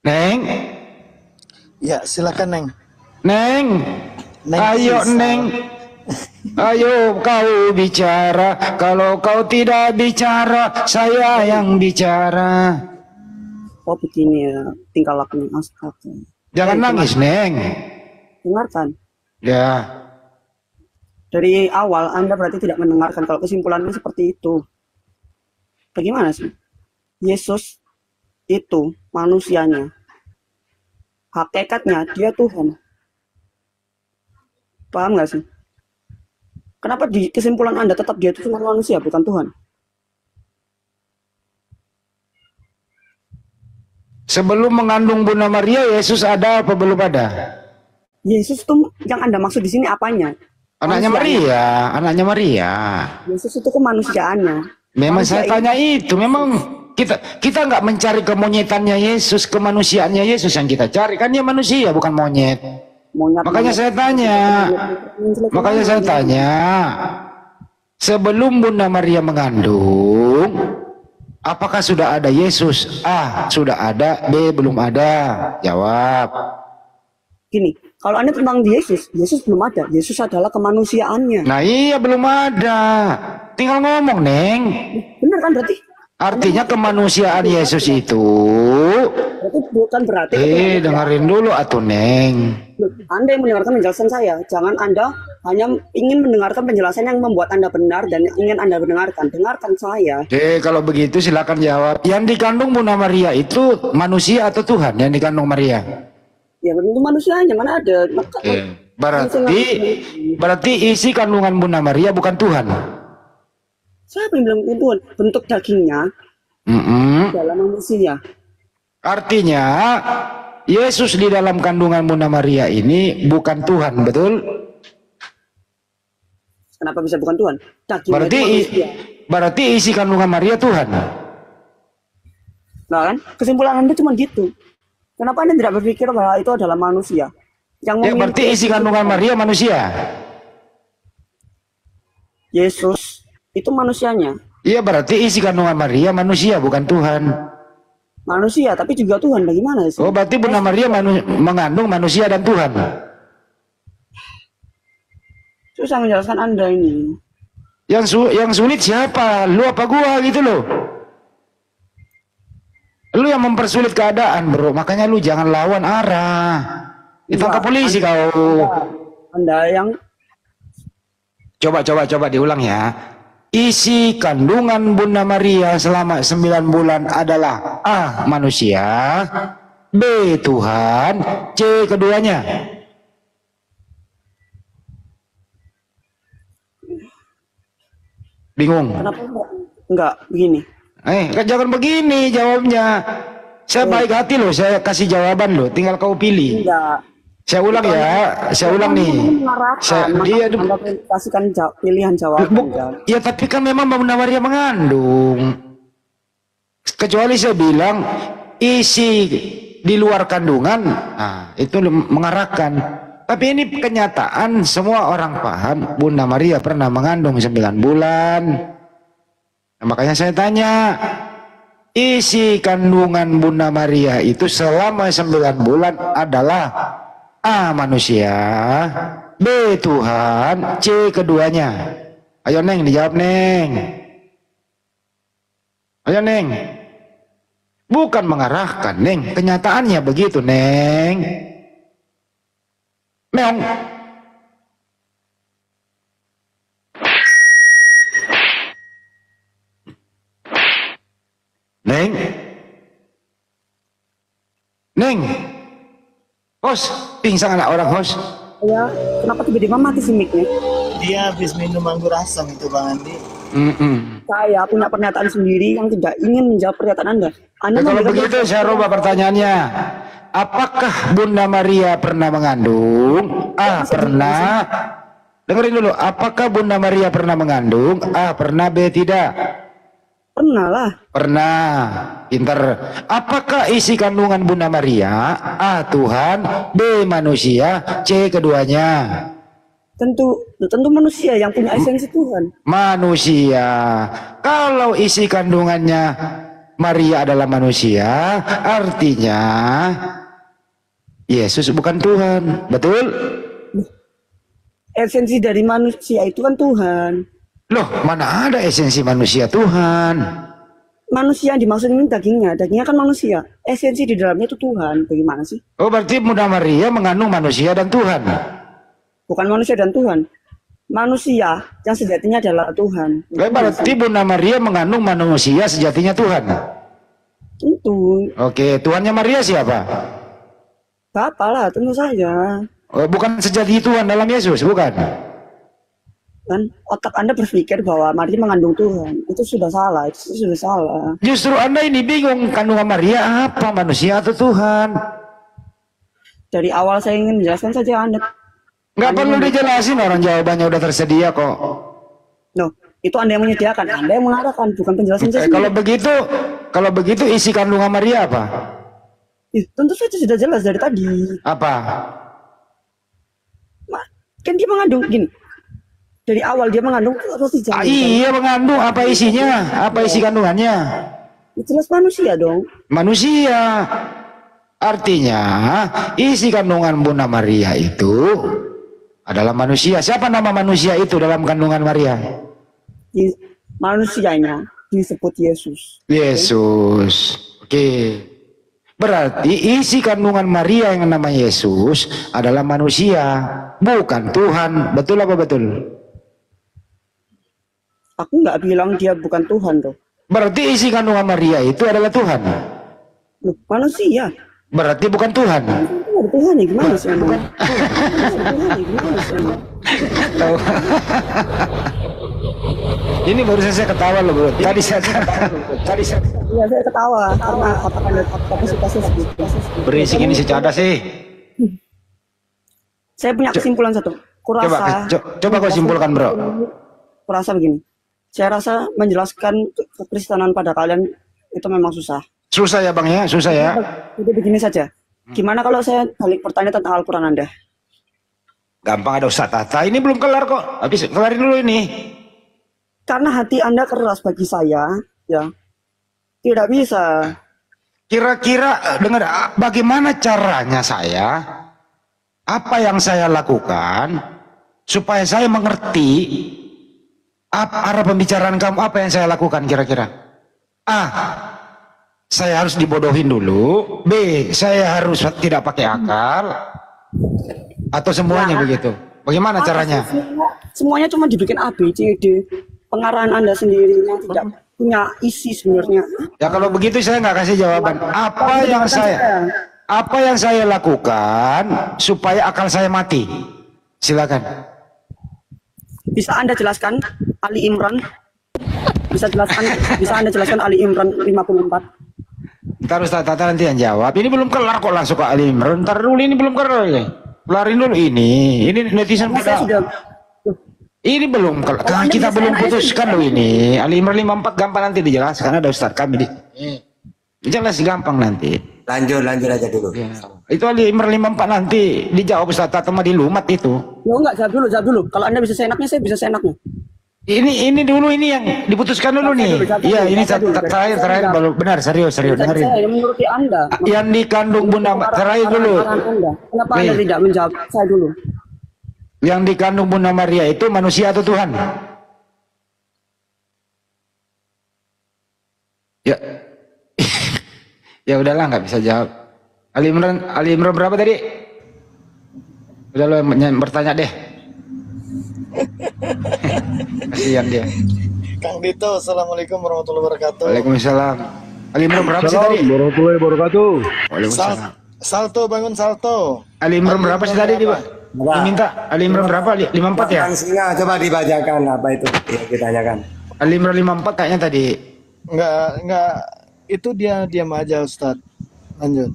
Neng. Ya, silakan, Neng. Neng. Ayo, bisa. Neng. Ayo kau bicara. Kalau kau tidak bicara, saya yang bicara. Oh begini ya tingkah lakunya Astaga. Jangan nangis, Neng. Dengarkan. Ya. Dari awal Anda berarti tidak mendengarkan kalau kesimpulannya seperti itu. Bagaimana sih? Yesus itu manusianya. Hakikatnya dia Tuhan. Paham nggak sih? Kenapa di kesimpulan Anda tetap dia itu cuma manusia, bukan Tuhan? Sebelum mengandung Bunda Maria, Yesus ada apa belum ada? Yesus itu yang Anda maksud di sini apanya? Anaknya Maria, anaknya Maria. Yesus itu kemanusiaannya. Memang Manusia saya tanya itu, memang kita nggak mencari kemonyetannya Yesus, kemanusiaannya Yesus yang kita cari, kan dia manusia bukan monyet. Makanya saya tanya, sebelum Bunda Maria mengandung, apakah sudah ada Yesus? A, sudah ada. B, belum ada. Jawab. Gini, kalau Anda tentang Yesus, Yesus belum ada. Yesus adalah kemanusiaannya. Nah iya, belum ada. Tinggal ngomong, Neng. Benar kan berarti? Artinya kemanusiaan Yesus itu. Berarti bukan berarti. Dengerin dulu atuh, Neng. Anda yang mendengarkan penjelasan saya. Jangan Anda hanya ingin mendengarkan penjelasan yang membuat Anda benar dan ingin Anda mendengarkan. Dengarkan saya. Kalau begitu silakan jawab. Yang dikandung Bunda Maria itu manusia atau Tuhan yang dikandung Maria? Ya tentu manusianya, mana ada. Berarti isi kandungan Bunda Maria bukan Tuhan. Siapa yang bilang itu Tuhan? Bentuk dagingnya dalam manusia. Artinya Yesus di dalam kandungan Bunda Maria ini bukan Tuhan, betul? Kenapa bisa bukan Tuhan? Dagingnya berarti isi kandungan Maria Tuhan. Nah kan, kesimpulan Anda cuma gitu. Kenapa Anda tidak berpikir bahwa itu adalah manusia? Berarti isi kandungan Maria manusia. Yesus itu manusianya. Iya, berarti isi kandungan Maria manusia bukan Tuhan. Manusia tapi juga Tuhan, bagaimana sih? Oh, berarti Bunda Maria mengandung manusia dan Tuhan. Susah menjelaskan Anda ini. Yang sulit siapa? Lu apa gua gitu loh. Lu yang mempersulit keadaan, bro. Makanya lu jangan lawan arah. Ditangkap polisi kau. Anda yang Coba diulang ya. Isi kandungan Bunda Maria selama 9 bulan adalah A, manusia, B, Tuhan, C, keduanya. Bingung? Kenapa enggak begini? Jangan begini jawabnya. Saya baik hati loh, saya kasih jawaban loh, tinggal kau pilih. Enggak. Saya ulang nih. Dia kasihkan pilihan jawaban. Ya tapi kan memang Bunda Maria mengandung. Kecuali saya bilang isi di luar kandungan, itu mengarahkan. Tapi ini kenyataan, semua orang paham Bunda Maria pernah mengandung 9 bulan. Nah, makanya saya tanya, isi kandungan Bunda Maria itu selama 9 bulan adalah A, manusia, B, Tuhan, C, keduanya. Ayo Neng, dijawab Neng. Ayo Neng. Bukan mengarahkan Neng, kenyataannya begitu Neng. Meong. Neng. Neng. Hos, pingsan anak orang Hos. Ya, kenapa tiba-tiba mati sih mic-nya? Dia habis minum anggur asam itu Bang Andi. Saya punya pernyataan sendiri yang tidak ingin menjawab pernyataan Anda. Kalau begitu saya rubah pertanyaannya. Apakah Bunda Maria pernah mengandung? A, pernah. Dengerin dulu. Apakah Bunda Maria pernah mengandung? A, pernah. B, tidak. Pernah lah. Pernah. Pinter. Apakah isi kandungan Bunda Maria? A, Tuhan. B, manusia. C, keduanya. Tentu manusia yang punya esensi Tuhan. Manusia. Kalau isi kandungannya Maria adalah manusia, artinya Yesus bukan Tuhan. Betul? Esensi dari manusia itu kan Tuhan. Loh, mana ada esensi manusia Tuhan? manusia yang dimaksud ini dagingnya kan manusia. Esensi di dalamnya itu Tuhan. Bagaimana sih? Oh, berarti Bunda Maria mengandung manusia dan Tuhan. Bukan manusia dan Tuhan. Manusia yang sejatinya adalah Tuhan. Berarti Bunda Maria mengandung manusia sejatinya Tuhan. Itu Oke, Tuhannya Maria siapa? Bapak lah, tentu saja. Oh, bukan sejati Tuhan dalam Yesus, bukan? Kan otak Anda berpikir bahwa Maria mengandung Tuhan. Itu sudah salah, itu sudah salah. Justru Anda ini bingung, kandungan Maria apa, manusia atau Tuhan? Dari awal saya ingin menjelaskan saja Anda. Nggak perlu dijelasin, orang jawabannya udah tersedia kok. Loh, itu Anda yang menyediakan, Anda yang mengarahkan, bukan penjelasan saya Kalau sendiri. begitu isi kandungan Maria apa? Tentu saja sudah jelas dari tadi. Apa? Kan dia mengandung gini. Dari awal dia mengandung terus dijawab. Iya, mengandung, apa isinya? Apa isi kandungannya? Jelas manusia dong. Manusia. Artinya isi kandungan Bunda Maria itu adalah manusia. Siapa nama manusia itu dalam kandungan Maria? Manusianya disebut Yesus. Yesus. Oke. Berarti isi kandungan Maria yang namanya Yesus adalah manusia, bukan Tuhan. Betul apa betul? Aku nggak bilang dia bukan Tuhan tuh. Berarti isi kandungan Maria itu adalah Tuhan. Loh, manusia. Berarti bukan Tuhan. Itu ada Tuhan ya gimana sih? Bukan Tuhan ya gimana sih? Tahu. Ini baru saya ketawa loh bro. Tadi saya Iya saya ketawa karena otak Anda kapasitasnya segitu. berisik ini si cadas sih. Saya punya kesimpulan satu. Coba kau simpulkan bro. Kurasa begini. Saya rasa menjelaskan kekristenan pada kalian itu memang susah. Susah ya bang ya, susah ya. Jadi begini saja. Gimana kalau saya balik bertanya tentang Al-Quran Anda? Gampang, ada Ustaz Tata. Ini belum kelar kok. Habis kelarin dulu ini. Karena hati Anda keras bagi saya, ya tidak bisa. Kira-kira dengar, bagaimana caranya saya? Apa yang saya lakukan supaya saya mengerti apa arah pembicaraan kamu? Apa yang saya lakukan kira-kira? A, saya harus dibodohin dulu. B, saya harus tidak pakai akal. Atau semuanya begitu? Bagaimana caranya? Semuanya cuma dibikin A, B, C, D. Pengarahan Anda sendiri yang tidak punya isi sebenarnya. Ya kalau begitu saya nggak kasih jawaban. Apa yang saya lakukan supaya akal saya mati? Silakan. Bisa Anda jelaskan Ali Imran? Bisa Anda jelaskan Ali Imran 54? Ntar Ustaz Tata nanti yang jawab. Ini belum kelar kok langsung ke Ali Imran. Ntar dulu ini belum kelar ya. Kelarin dulu ini. Ini netizen pada. Ini belum kelar. Kita belum putuskan loh ini. Ali Imran 54 gampang nanti dijelaskan. Ada Ustaz kami di. Jelas gampang nanti. Lanjut aja dulu. Ya. Itu Ali Imran 54 nanti dijawab Ustaz Tata sama dilumat itu. Oh enggak, jawab dulu. Kalau Anda bisa seenaknya, saya bisa seenaknya. Ini dulu ini yang diputuskan dulu nih. Iya, ini terakhir baru benar serius dengerin. Saya menuruti Anda. Yang dikandung Bunda terakhir dulu. Kenapa Anda tidak menjawab saya dulu? Yang dikandung Bunda Maria itu manusia atau Tuhan? Ya. Ya udahlah nggak bisa jawab. Ali Imran berapa tadi? Udah lo yang bertanya deh. Kasihan dia. Kang Dito, assalamualaikum warahmatullahi wabarakatuh. Waalaikumsalam. Ali Imran berapa sih tadi? Warahmatullahi wabarakatuh. Waalaikumsalam. Salto bangun salto. Ali Imran berapa sih tadi Pak? Diminta Ali Imran berapa? 54 ya? Singa, coba dibacakan apa itu yang ditanyakan. Ali Imran 54 kayaknya tadi. Enggak itu dia diam aja Ustadz. Lanjut.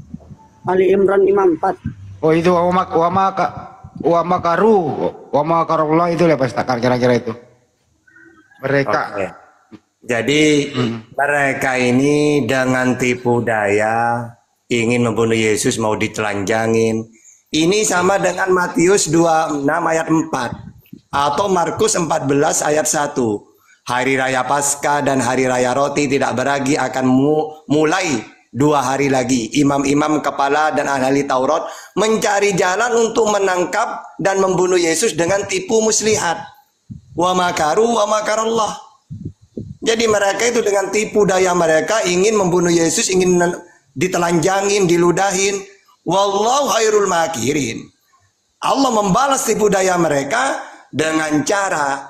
Ali Imran 54. Oh itu wa makarullah itu lah Pak kira-kira itu. Mereka. Oke. Jadi mereka ini dengan tipu daya ingin membunuh Yesus, mau ditelanjangin. Ini sama dengan Matius 26 ayat 4 atau Markus 14 ayat 1. Hari raya Paskah dan hari raya roti tidak beragi akan mulai 2 hari lagi. Imam-imam kepala dan ahli Taurat mencari jalan untuk menangkap dan membunuh Yesus dengan tipu muslihat. Wa makaru wa makarallah. Jadi mereka itu dengan tipu daya mereka ingin membunuh Yesus, ingin ditelanjangin, diludahin. Wallahu khairul makirin. Allah membalas tipu daya mereka dengan cara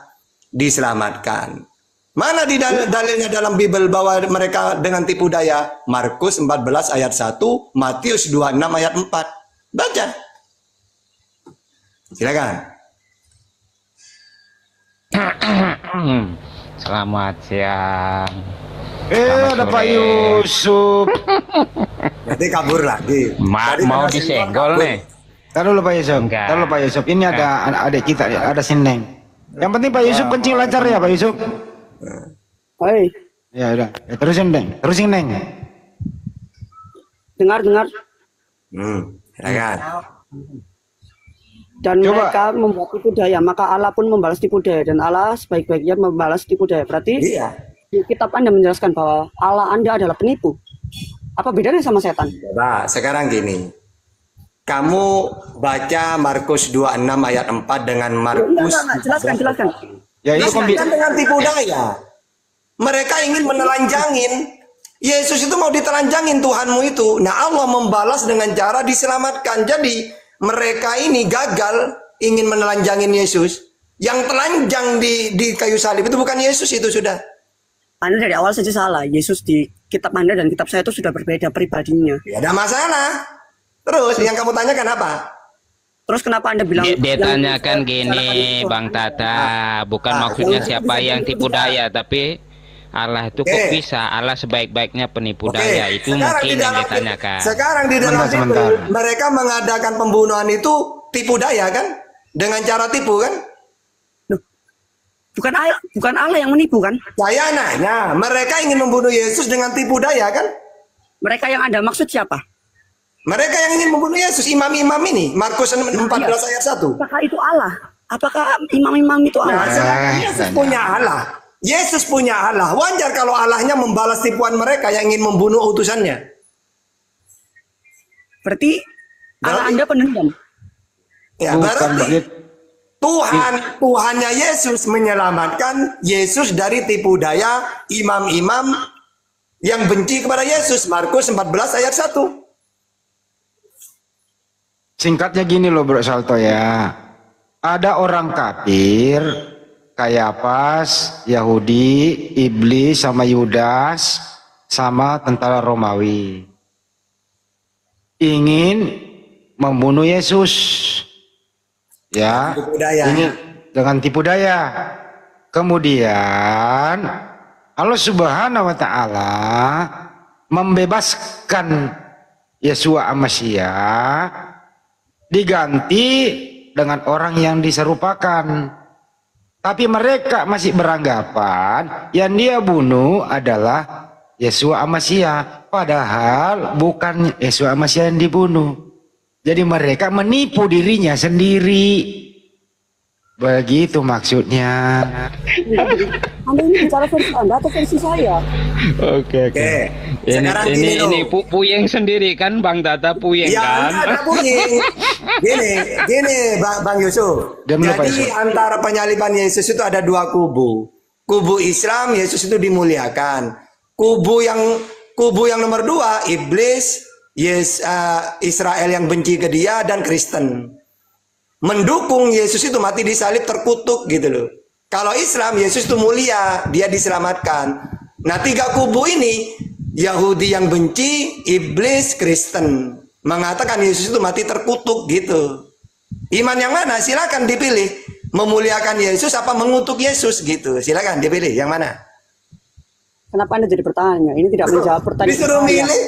diselamatkan. Mana di dalilnya dalam Bible bahwa mereka dengan tipu daya? Markus 14 ayat 1, Matius 26 ayat 4. Baca. Silakan. Selamat siang. Ada Pak Yusuf. Berarti kabur lagi. Tadi Mau kan disenggol kabur. nih. Taruh dulu Pak Yusuf. Enggak. Taruh dulu Pak Yusuf. Ini ada adik kita, ada si Neng. Yang penting Pak Yusuf kencing lancar ya Pak Yusuf. Hei, Ya udah. Ya, terusin Neng. Terusin Neng. dengar. Silakan. Dan Coba. mereka membuat tipu daya, maka Allah pun membalas tipu daya, dan Allah sebaik-baiknya membalas tipu daya. Berarti Iya. di kitab Anda menjelaskan bahwa Allah Anda adalah penipu. Apa bedanya sama setan? Coba sekarang gini. Kamu baca Markus 26 ayat 4 dengan Markus. Jelaskan. Ya itu Kan dengan tipu daya. Mereka ingin menelanjangin. Yesus itu mau ditelanjangin Tuhanmu itu. Nah Allah membalas dengan cara diselamatkan. Jadi mereka ini gagal ingin menelanjangin Yesus. Yang telanjang di kayu salib itu bukan Yesus, itu sudah. Anda dari awal saja salah. Yesus di kitab Anda dan kitab saya itu sudah berbeda pribadinya. Tidak ada masalah. Terus yang kamu tanyakan apa? Terus kenapa Anda bilang? Dia tanyakan gini, Bang Tata, bukan maksudnya siapa yang tipu daya, tapi Allah itu kok Oke. bisa? Allah sebaik-baiknya penipu Oke, daya, itu sekarang mungkin di yang dalam- ditanyakan. Sekarang di dalam Sebentar. Bible, mereka mengadakan pembunuhan itu tipu daya kan? Dengan cara tipu kan? Bukan Allah yang menipu kan? Saya nanya, mereka ingin membunuh Yesus dengan tipu daya kan? Mereka yang Anda maksud siapa? Mereka yang ingin membunuh Yesus, imam-imam ini. Markus 14 ayat 1. Apakah itu Allah? Apakah imam-imam itu Nah, Allah? sekarang Yesus punya Allah. Yesus punya Allah. Wajar kalau Allahnya membalas tipuan mereka yang ingin membunuh utusannya. Berarti Allah Anda pendendam. Ya, bukan berarti begitu. Tuhannya Yesus menyelamatkan Yesus dari tipu daya imam-imam yang benci kepada Yesus. Markus 14 ayat 1. Singkatnya gini loh Bro Salto ya. Ada orang kafir, Kayapas, Yahudi, Iblis sama Yudas sama tentara Romawi. Ingin membunuh Yesus. Ya, Tipu daya. ini dengan tipu daya. Kemudian Allah Subhanahu wa taala membebaskan Yesua Amasia diganti dengan orang yang diserupakan. Tapi mereka masih beranggapan yang dia bunuh adalah Yesua Amasia, padahal bukan Yesua Amasia yang dibunuh. Jadi mereka menipu dirinya sendiri. Begitu maksudnya. Anda ini bicara versi Anda atau versi saya? Oke. Oke. Sekarang gini loh. Ini puyeng sendiri kan, Bang Tata puyeng Ya, kan? ada bunyi. Gini, Bang Yusuf. Diam dulu, Pak Jadi Yusuf. antara penyaliban Yesus itu ada dua kubu. Kubu Islam, Yesus itu dimuliakan. Kubu yang nomor dua, iblis, Israel yang benci ke dia, dan Kristen. Mendukung Yesus itu mati di salib terkutuk gitu loh. Kalau Islam, Yesus itu mulia, dia diselamatkan. Nah, tiga kubu ini, Yahudi yang benci, iblis, Kristen, mengatakan Yesus itu mati terkutuk gitu. Iman yang mana? Silakan dipilih. Memuliakan Yesus apa mengutuk Yesus gitu. Silakan dipilih yang mana. Kenapa Anda jadi bertanya? Ini tidak menjawab pertanyaan Disuruh saya. milih.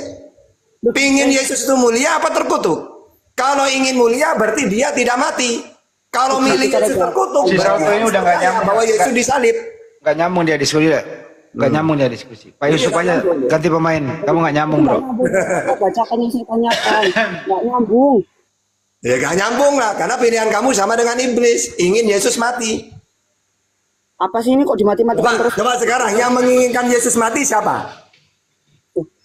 Pingin Yesus itu mulia apa terkutuk? Kalau ingin mulia berarti dia tidak mati. Kalau milih Yesus terkutuk Si Salto ini udah nggak nyambung. bahwa Yesus disalib. Gak nyambung dia diskusi. Gak nyambung dia diskusi. Pak Yusuf aja ganti pemain. Kamu gak nyambung bro. Saya bacakan yang saya tanyakan. Nggak nyambung. Ya gak nyambung lah, karena pilihan kamu sama dengan iblis, ingin Yesus mati. Apa sih ini kok dimati-matikan terus? Coba sekarang yang menginginkan Yesus mati siapa?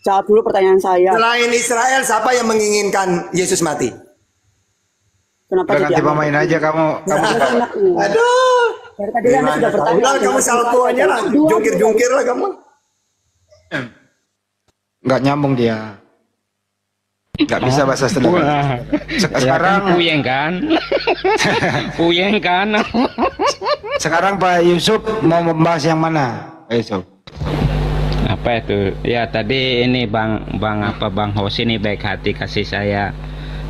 Jawab dulu pertanyaan saya. Selain Israel, siapa yang menginginkan Yesus mati? Kenapa Udah ganti jadi pemain aja kamu. Anaknya? Aduh, Dari tadi Anda sudah bertanya. Udah kamu salto aja lah, jungkir-jungkir lah kamu. Nggak nyambung dia. Nggak bisa bahasa sederhana. Sekarang Puyeng kan? Puyeng kan? sekarang Pak Yusuf mau membahas yang mana, Pak Yusuf? Apa itu? Ya tadi ini Bang Hos ini baik hati kasih saya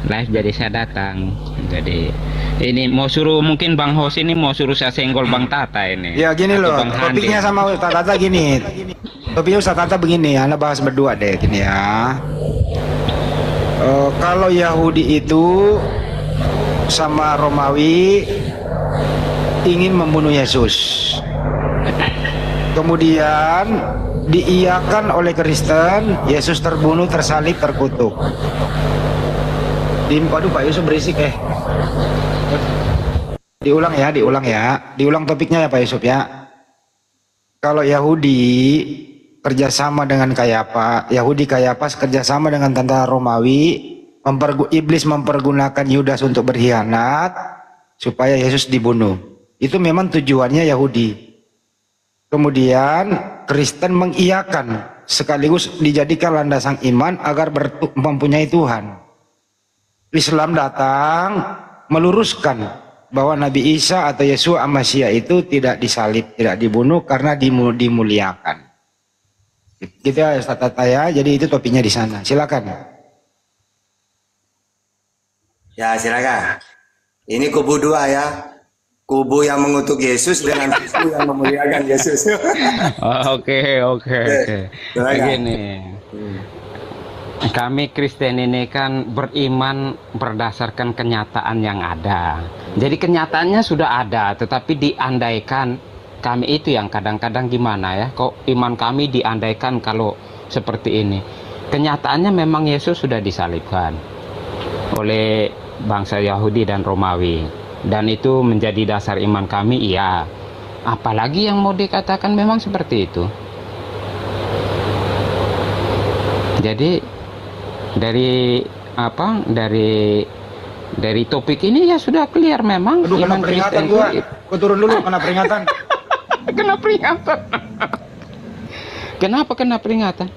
live, jadi saya datang. Jadi ini mau suruh, mungkin Bang Hos ini mau suruh saya senggol Bang Tata ini. Ya gini Atau loh, Bang Handi. topiknya sama Ustaz Tata gini. Topiknya Ustaz Tata begini, Anda bahas berdua deh gini ya. Kalau Yahudi itu sama Romawi ingin membunuh Yesus, kemudian diiyakan oleh Kristen, Yesus terbunuh, tersalib, terkutuk. Waduh Pak Yusuf berisik diulang ya, diulang topiknya ya Pak Yusuf ya. Kalau Yahudi kerjasama dengan Kayapas kerjasama dengan tentara Romawi, iblis mempergunakan Yudas untuk berkhianat supaya Yesus dibunuh. Itu memang tujuannya Yahudi. Kemudian Kristen mengiyakan sekaligus dijadikan landasan iman agar mempunyai Tuhan. Islam datang meluruskan bahwa Nabi Isa atau Yesus Amasya itu tidak disalib, tidak dibunuh karena dimuliakan. Gitu ya Ustaz Tata ya, jadi itu topiknya di sana. Silakan. Ya silakan. Ini kubu dua ya. Kubu yang mengutuk Yesus dengan kubu yang memuliakan Yesus. Oke. Begini. Kami Kristen ini kan beriman berdasarkan kenyataan yang ada. Jadi kenyataannya sudah ada, tetapi diandaikan. Kami itu yang kadang-kadang gimana ya, kok iman kami diandaikan kalau seperti ini. Kenyataannya memang Yesus sudah disalibkan oleh bangsa Yahudi dan Romawi, dan itu menjadi dasar iman kami, iya. Apalagi yang mau dikatakan memang seperti itu. Jadi dari topik ini ya sudah clear memang. Aduh, kena peringatan gua turun dulu, kena peringatan. Kena peringatan. Kenapa kena peringatan?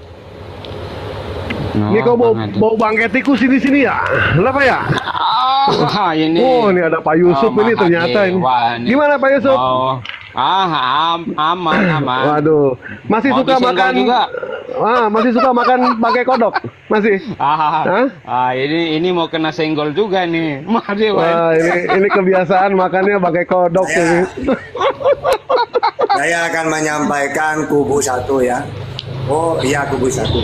Ini kau bau bangkai tikus sini ya? Kenapa ya? Ini. Oh, ini ada Pak Yusuf ini ternyata ini. Gimana Pak Yusuf? Aman. Waduh, masih suka makan juga. Masih suka makan pakai kodok? Masih? Iya. Ini mau kena senggol juga nih. Wah, ini kebiasaan makannya pakai kodok ini. Saya akan menyampaikan kubu satu ya. Oh iya, kubu satu.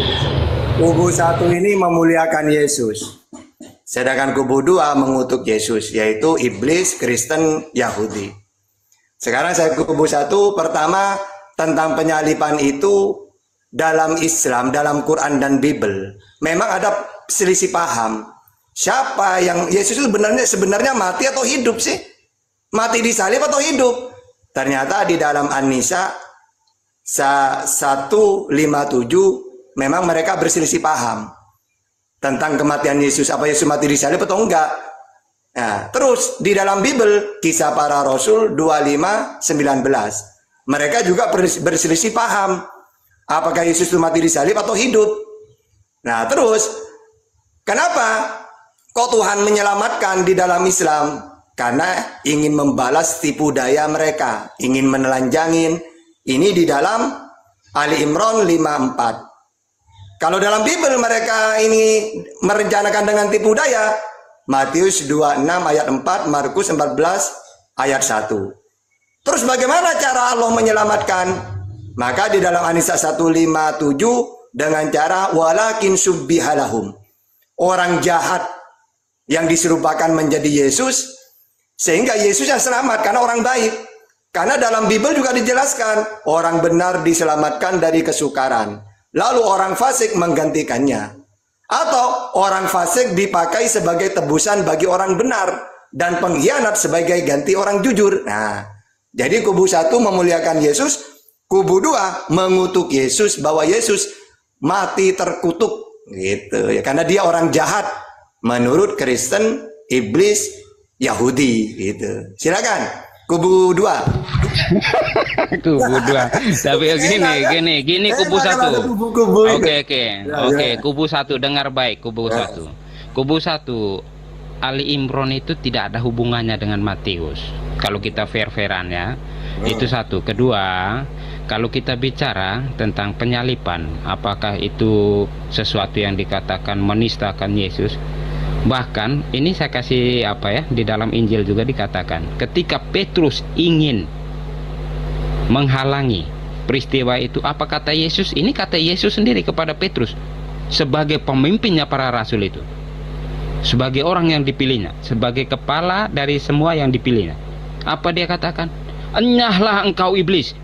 Kubu satu ini memuliakan Yesus. Sedangkan kubu dua mengutuk Yesus, yaitu iblis, Kristen, Yahudi. Sekarang saya kubu satu. Pertama, tentang penyaliban itu dalam Islam, dalam Quran dan Bible, memang ada selisih paham. Siapa yang Yesus itu sebenarnya mati atau hidup sih? Mati disalib atau hidup? Ternyata di dalam An-Nisa 157 memang mereka berselisih paham tentang kematian Yesus. Apa Yesus mati disalib atau enggak? Nah, terus di dalam Bible Kisah Para Rasul 25:19 mereka juga berselisih paham. Apakah Yesus itu mati disalib atau hidup? Nah, terus kenapa kok Tuhan menyelamatkan di dalam Islam? Karena ingin membalas tipu daya mereka, ingin menelanjangin. Ini di dalam Ali Imran 54. Kalau dalam Bible mereka ini merencanakan dengan tipu daya, Matius 26 ayat 4, Markus 14 ayat 1. Terus bagaimana cara Allah menyelamatkan? Maka di dalam An-Nisa 157 dengan cara walakin subbihalahum. Orang jahat yang diserupakan menjadi Yesus, sehingga Yesus yang selamat karena orang baik. Karena dalam Bible juga dijelaskan orang benar diselamatkan dari kesukaran, lalu orang fasik menggantikannya. Atau orang fasik dipakai sebagai tebusan bagi orang benar, dan pengkhianat sebagai ganti orang jujur. Nah, jadi kubu satu memuliakan Yesus, kubu dua mengutuk Yesus bahwa Yesus mati terkutuk gitu ya, karena dia orang jahat menurut Kristen, iblis, Yahudi gitu. Silakan. Kubu 2. Kubu 2. Tapi gini kubu 1. Oke, kubu 1 dengar baik, kubu 1. Kubu 1 Ali Imran itu tidak ada hubungannya dengan Matius. Kalau kita fair-fairan ya. Itu satu. Kedua, kalau kita bicara tentang penyalipan, apakah itu sesuatu yang dikatakan menistakan Yesus? Bahkan ini saya kasih di dalam Injil juga dikatakan ketika Petrus ingin menghalangi peristiwa itu, apa kata Yesus? Ini kata Yesus sendiri kepada Petrus sebagai pemimpinnya para rasul itu, sebagai orang yang dipilihnya, sebagai kepala dari semua yang dipilihnya. Apa dia katakan? Enyahlah engkau iblis.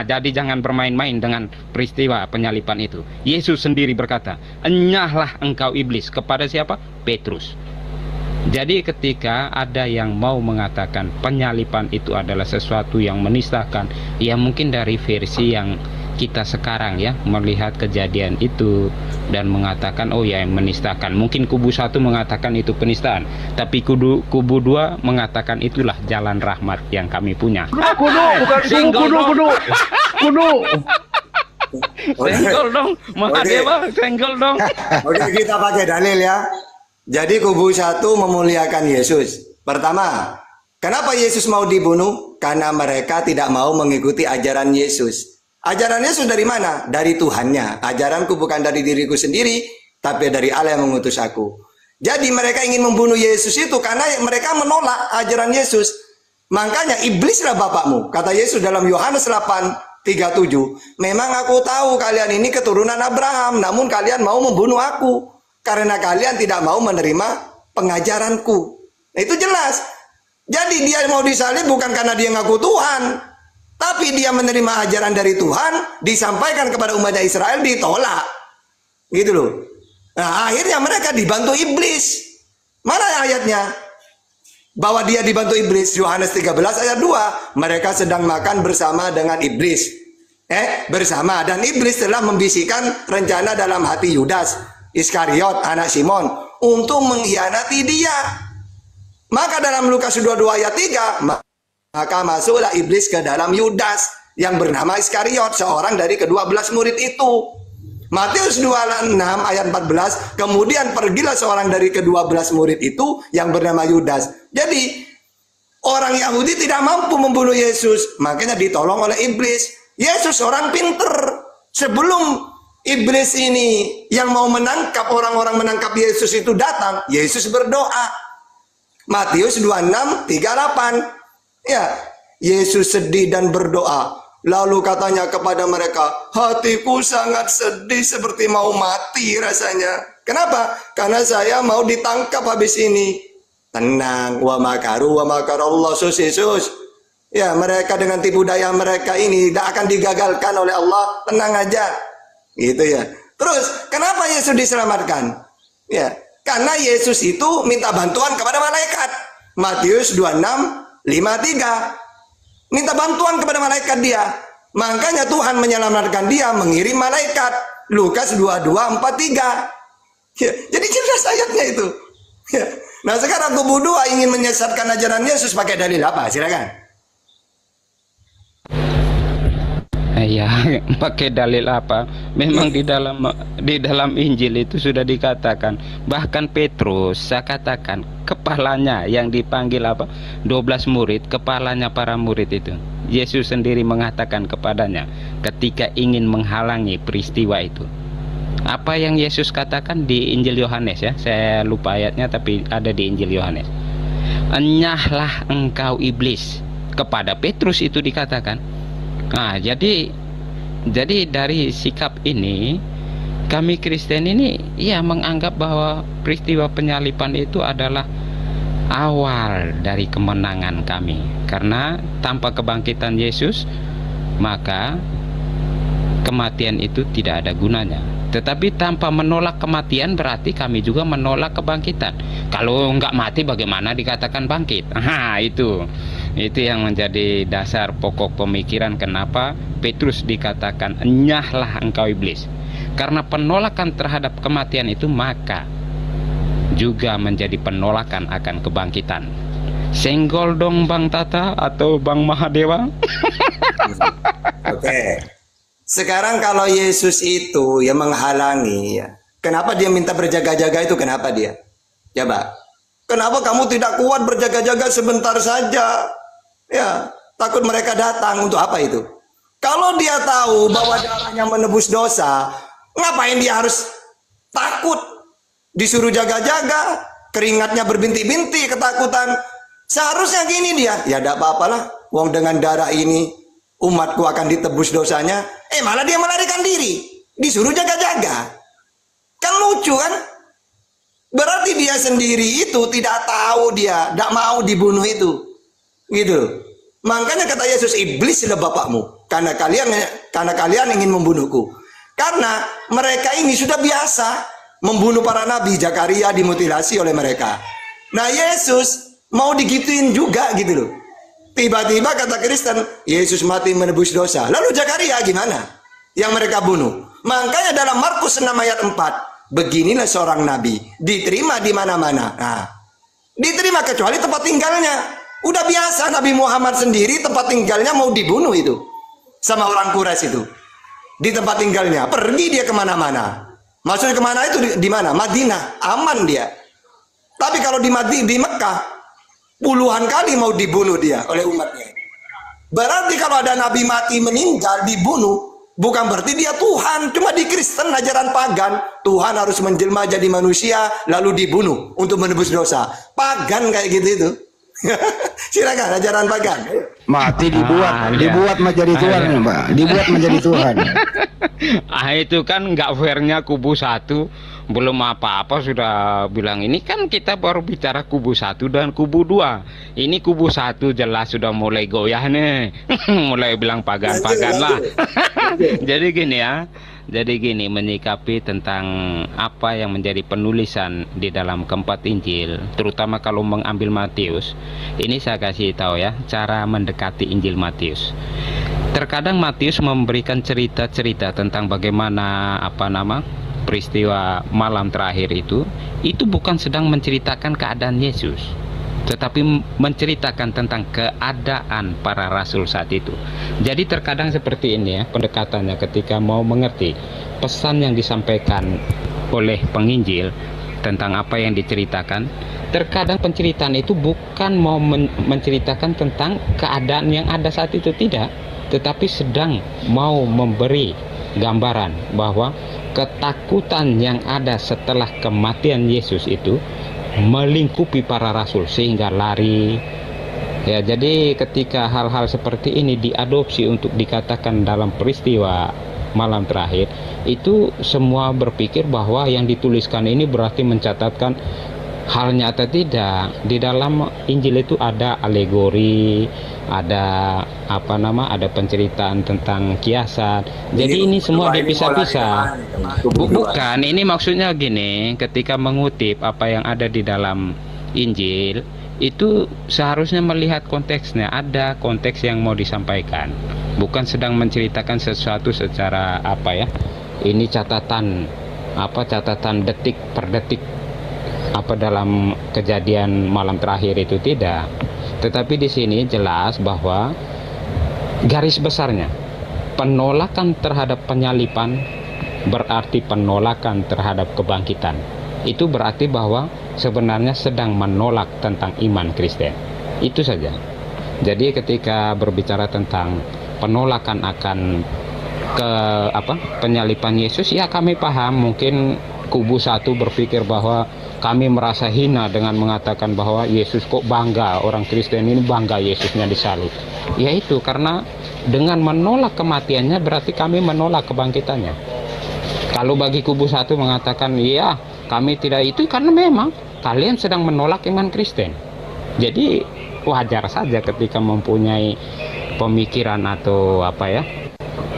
Jadi jangan bermain-main dengan peristiwa penyalipan itu. Yesus sendiri berkata, enyahlah engkau iblis. Kepada siapa? Petrus. Jadi ketika ada yang mau mengatakan penyalipan itu adalah sesuatu yang menistakan, ya mungkin dari versi yang kita sekarang ya melihat kejadian itu dan mengatakan oh ya menistakan. Mungkin kubu 1 mengatakan itu penistaan, tapi kubu 2 mengatakan itulah jalan rahmat yang kami punya. Kudu. Senggol dong, Mahadewa, senggol dong. Oke, kita pakai dalil ya. Jadi kubu 1 memuliakan Yesus. Pertama, kenapa Yesus mau dibunuh? Karena mereka tidak mau mengikuti ajaran Yesus. Ajaran Yesus dari mana? Dari Tuhannya. Ajaranku bukan dari diriku sendiri, tapi dari Allah yang mengutus aku. Jadi mereka ingin membunuh Yesus itu karena mereka menolak ajaran Yesus. Makanya iblislah bapakmu. Kata Yesus dalam Yohanes 8:37. Memang aku tahu kalian ini keturunan Abraham, namun kalian mau membunuh aku karena kalian tidak mau menerima pengajaranku. Nah, itu jelas. Jadi dia mau disalib bukan karena dia ngaku Tuhan, tapi dia menerima ajaran dari Tuhan, disampaikan kepada umatnya Israel, ditolak. Gitu loh. Nah, akhirnya mereka dibantu iblis. Mana ayatnya? Bahwa dia dibantu iblis. Yohanes 13 ayat 2. Mereka sedang makan bersama dengan iblis. Bersama. Dan iblis telah membisikkan rencana dalam hati Yudas Iskariot, anak Simon, untuk mengkhianati dia. Maka dalam Lukas 22 ayat 3, maka masuklah iblis ke dalam Yudas yang bernama Iskariot, seorang dari ke-12 murid itu. Matius 26 ayat 14, kemudian pergilah seorang dari ke-12 murid itu yang bernama Yudas. Jadi orang Yahudi tidak mampu membunuh Yesus, makanya ditolong oleh iblis. Yesus orang pinter. Sebelum iblis ini yang mau menangkap orang-orang menangkap Yesus itu datang, Yesus berdoa. Matius 26:38. Ya, Yesus sedih dan berdoa. Lalu katanya kepada mereka, hatiku sangat sedih seperti mau mati rasanya. Kenapa? Karena saya mau ditangkap habis ini. Tenang, wa makaru wa makarallah, Yesus. Ya, mereka dengan tipu daya mereka ini tidak akan digagalkan oleh Allah. Tenang aja. Gitu ya. Terus, kenapa Yesus diselamatkan? Ya, karena Yesus itu minta bantuan kepada malaikat. Matius 26:53. Minta bantuan kepada malaikat dia. Makanya Tuhan menyelamatkan dia mengirim malaikat. Lukas 22:43. Ya, jadi jelas ayatnya itu. Ya. Nah sekarang kubu 2 ingin menyesatkan ajaran Yesus pakai dalil apa? Silakan. Ya, pakai dalil apa? Memang di dalam Injil itu sudah dikatakan. Bahkan Petrus, saya katakan, kepalanya yang dipanggil 12 murid, kepalanya para murid itu. Yesus sendiri mengatakan kepadanya ketika ingin menghalangi peristiwa itu. Apa yang Yesus katakan di Injil Yohanes ya? Saya lupa ayatnya tapi ada di Injil Yohanes. Enyahlah engkau iblis. Kepada Petrus itu dikatakan. Nah, jadi dari sikap ini kami Kristen ini ya menganggap bahwa peristiwa penyalipan itu adalah awal dari kemenangan kami. Karena tanpa kebangkitan Yesus, maka kematian itu tidak ada gunanya. Tetapi tanpa menolak kematian berarti kami juga menolak kebangkitan. Kalau nggak mati bagaimana dikatakan bangkit? Itu yang menjadi dasar pokok pemikiran kenapa Petrus dikatakan enyahlah engkau iblis. Karena penolakan terhadap kematian itu maka juga menjadi penolakan akan kebangkitan. Senggol dong Bang Tata atau Bang Mahadewa. Oke. Sekarang kalau Yesus itu yang menghalangi, ya, kenapa dia minta berjaga-jaga itu? Kenapa dia? Coba. Kenapa kamu tidak kuat berjaga-jaga sebentar saja? Ya, takut mereka datang. Untuk apa itu? Kalau dia tahu bahwa darahnya menebus dosa, ngapain dia harus takut? Disuruh jaga-jaga, keringatnya berbintik-bintik, ketakutan. Seharusnya gini dia, ya tidak apa-apalah. Wong dengan darah ini umatku akan ditebus dosanya. Malah dia melarikan diri, disuruh jaga-jaga. Kan lucu kan? Berarti dia sendiri itu tidak tahu, dia tidak mau dibunuh itu, gitu. Makanya kata Yesus, iblislah bapakmu, karena kalian ingin membunuhku. Karena mereka ini sudah biasa membunuh para nabi. Zakaria dimutilasi oleh mereka. Nah Yesus mau digituin juga gitu loh. Tiba-tiba kata Kristen, Yesus mati menebus dosa. Lalu Zakaria gimana? Yang mereka bunuh. Makanya dalam Markus 6 ayat 4, beginilah seorang nabi, diterima di mana-mana. Nah, diterima kecuali tempat tinggalnya. Udah biasa Nabi Muhammad sendiri tempat tinggalnya mau dibunuh itu sama orang Quraisy itu. Di tempat tinggalnya, pergi dia kemana-mana. Maksudnya kemana itu? Di mana? Madinah, aman dia. Tapi kalau di Mekah, puluhan kali mau dibunuh dia oleh umatnya. Berarti kalau ada nabi mati meninggal dibunuh, bukan berarti dia Tuhan. Cuma di Kristen ajaran pagan, Tuhan harus menjelma jadi manusia lalu dibunuh untuk menebus dosa. Pagan kayak gitu itu. Silakan ajaran pagan. Mati dibuat menjadi Tuhan, Pak. Dibuat menjadi Tuhan. Itu kan nggak fairnya kubu satu, belum apa-apa sudah bilang ini kan kita baru bicara kubu satu dan kubu dua. Ini kubu satu jelas sudah mulai goyah nih, mulai bilang pagan-pagan lah. Jadi gini ya. Jadi gini, menyikapi tentang apa yang menjadi penulisan di dalam keempat Injil, terutama kalau mengambil Matius, ini saya kasih tahu ya, cara mendekati Injil Matius. Terkadang Matius memberikan cerita-cerita tentang bagaimana peristiwa malam terakhir itu bukan sedang menceritakan keadaan Yesus, tetapi menceritakan tentang keadaan para rasul saat itu. Jadi terkadang seperti ini ya pendekatannya ketika mau mengerti pesan yang disampaikan oleh penginjil tentang apa yang diceritakan. Terkadang penceritaan itu bukan mau menceritakan tentang keadaan yang ada saat itu, tidak, tetapi sedang mau memberi gambaran bahwa ketakutan yang ada setelah kematian Yesus itu melingkupi para rasul sehingga lari. Ya, jadi ketika hal-hal seperti ini diadopsi untuk dikatakan dalam peristiwa malam terakhir, itu semua berpikir bahwa yang dituliskan ini berarti mencatatkan hal nyata. Tidak. Di dalam Injil itu ada alegori, ada ada penceritaan tentang kiasan. Jadi ini semua dipisah-pisah. Bukan, ini maksudnya gini, ketika mengutip apa yang ada di dalam Injil, itu seharusnya melihat konteksnya, ada konteks yang mau disampaikan. Bukan sedang menceritakan sesuatu secara ini catatan detik per detik dalam kejadian malam terakhir itu, tidak. Tetapi di sini jelas bahwa garis besarnya penolakan terhadap penyalipan berarti penolakan terhadap kebangkitan. Itu berarti bahwa sebenarnya sedang menolak tentang iman Kristen. Itu saja. Jadi ketika berbicara tentang penolakan akan penyalipan Yesus, ya kami paham mungkin kubu satu berpikir bahwa kami merasa hina dengan mengatakan bahwa Yesus kok bangga, orang Kristen ini bangga Yesusnya disalib. Ya itu karena dengan menolak kematiannya berarti kami menolak kebangkitannya. Kalau bagi kubu satu mengatakan iya kami tidak, itu karena memang kalian sedang menolak iman Kristen. Jadi wajar saja ketika mempunyai pemikiran atau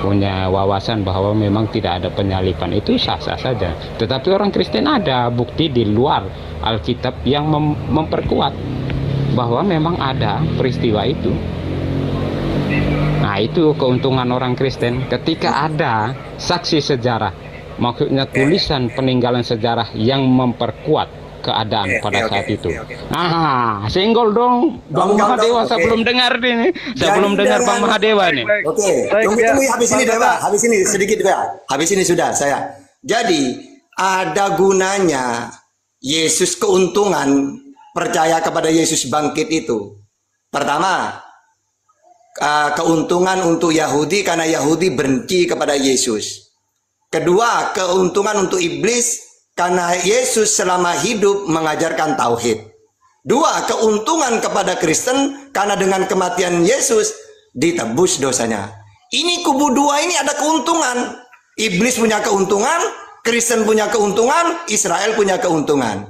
punya wawasan bahwa memang tidak ada penyalipan, itu sah-sah saja. Tetapi orang Kristen ada bukti di luar Alkitab yang memperkuat bahwa memang ada peristiwa itu. Nah, itu keuntungan orang Kristen ketika ada saksi sejarah, maksudnya tulisan peninggalan sejarah yang memperkuat keadaan Oke, pada oke, saat oke, itu. oke. Ah, senggol dong, Bang Dong, Mahadewa. oke. Saya belum dengar ini. Saya Jadi belum dengar Bang jangan- Mahadewa nih. Oke, Baik, tunggu, ya. tunggu habis ini Bang Dewa, Tata. habis ini sedikit Dewa, habis ini sudah saya. Jadi ada gunanya Yesus keuntungan percaya kepada Yesus bangkit itu. Pertama, keuntungan untuk Yahudi karena Yahudi benci kepada Yesus. Kedua, keuntungan untuk iblis karena Yesus selama hidup mengajarkan tauhid. Dua, keuntungan kepada Kristen karena dengan kematian Yesus ditebus dosanya. Ini kubu dua ini ada keuntungan. Iblis punya keuntungan, Kristen punya keuntungan, Israel punya keuntungan.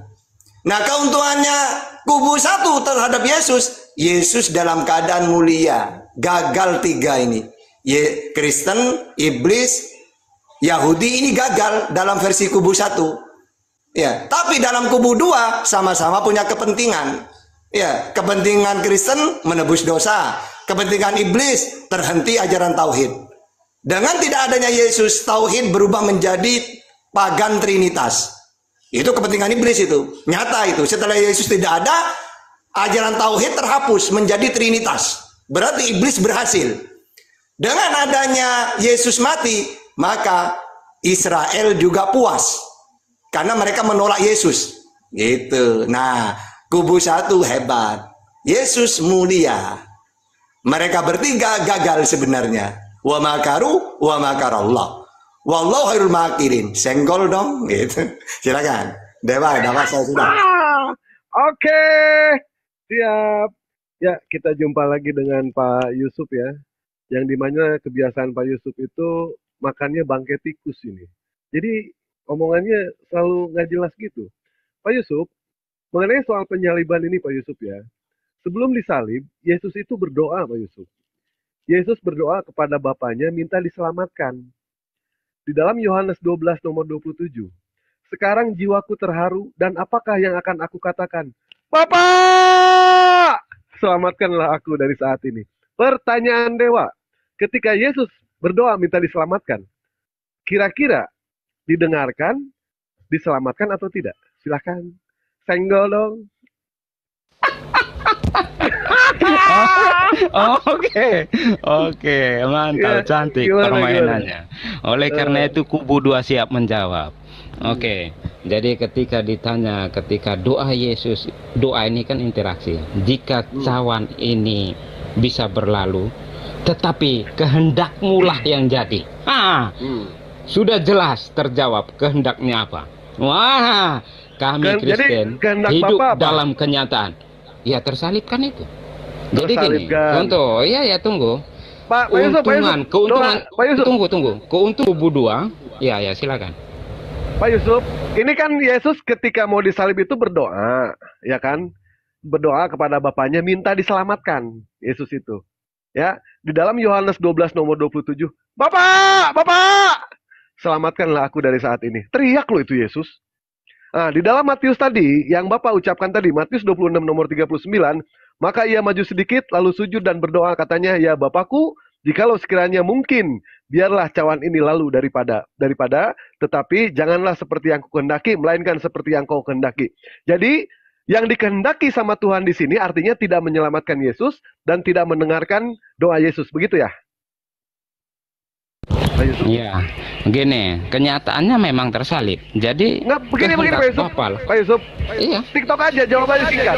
Nah, keuntungannya kubu satu terhadap Yesus, Yesus dalam keadaan mulia. Gagal tiga ini. Kristen, iblis, Yahudi ini gagal dalam versi kubu satu. Ya, tapi dalam kubu dua sama-sama punya kepentingan. Ya, kepentingan Kristen menebus dosa, kepentingan iblis terhenti ajaran tauhid. Dengan tidak adanya Yesus, tauhid berubah menjadi pagan trinitas. Itu kepentingan iblis itu. Nyata itu. Setelah Yesus tidak ada, ajaran tauhid terhapus menjadi trinitas. Berarti iblis berhasil. Dengan adanya Yesus mati, maka Israel juga puas. Karena mereka menolak Yesus. Gitu. Nah, kubu satu hebat. Yesus mulia. Mereka bertiga gagal sebenarnya. Wa makaru wa makarallah. Wallahu khairul makirin. Senggol dong. Gitu. Silakan. Dewa, saya sudah. Oke, siap. Ya, kita jumpa lagi dengan Pak Yusuf ya. Yang dimana kebiasaan Pak Yusuf itu makannya bangkai tikus ini. Jadi omongannya selalu nggak jelas gitu. Pak Yusuf, mengenai soal penyaliban ini Pak Yusuf ya. Sebelum disalib, Yesus itu berdoa Pak Yusuf. Yesus berdoa kepada Bapaknya minta diselamatkan. Di dalam Yohanes 12 nomor 27. Sekarang jiwaku terharu dan apakah yang akan aku katakan? Bapak! Selamatkanlah aku dari saat ini. Pertanyaan Dewa, ketika Yesus berdoa minta diselamatkan, kira-kira didengarkan, diselamatkan atau tidak? Silahkan, senggol dong. Oke, mantap, Ya, cantik gimana? permainannya. Oleh karena itu kubu dua siap menjawab. Oke, jadi ketika ditanya, ketika doa Yesus, doa ini kan interaksi. Jika cawan ini bisa berlalu, tetapi kehendakmu lah yang jadi. Sudah jelas terjawab kehendaknya apa. Wah, kami Jadi, Kristen kehendak hidup Bapak apa? dalam kenyataan. Ya tersalibkan itu. Jadi gini, Tersalibkan. contoh, ya tunggu. Pak Yusuf, Keuntungan, Pak Yusuf, tunggu. Keuntungan kubu dua, ya silakan. Pak Yusuf, ini kan Yesus ketika mau disalib itu berdoa, ya kan? Berdoa kepada Bapaknya minta diselamatkan, Yesus itu. Ya, di dalam Yohanes 12 nomor 27, Bapak! Selamatkanlah aku dari saat ini. Teriak loh itu Yesus. Nah, di dalam Matius tadi, yang Bapak ucapkan tadi, Matius 26 nomor 39, maka ia maju sedikit, lalu sujud dan berdoa, katanya, ya Bapakku, jikalau sekiranya mungkin, biarlah cawan ini lalu daripada, tetapi janganlah seperti yang kukehendaki, melainkan seperti yang kau kehendaki. Jadi, yang dikehendaki sama Tuhan di sini artinya tidak menyelamatkan Yesus dan tidak mendengarkan doa Yesus, begitu ya? Pak Yusuf? Iya, gini, kenyataannya memang tersalib. Jadi Nggak, begini Pak Yusuf. Pak Yusuf, Iya, TikTok aja, jawabannya singkat.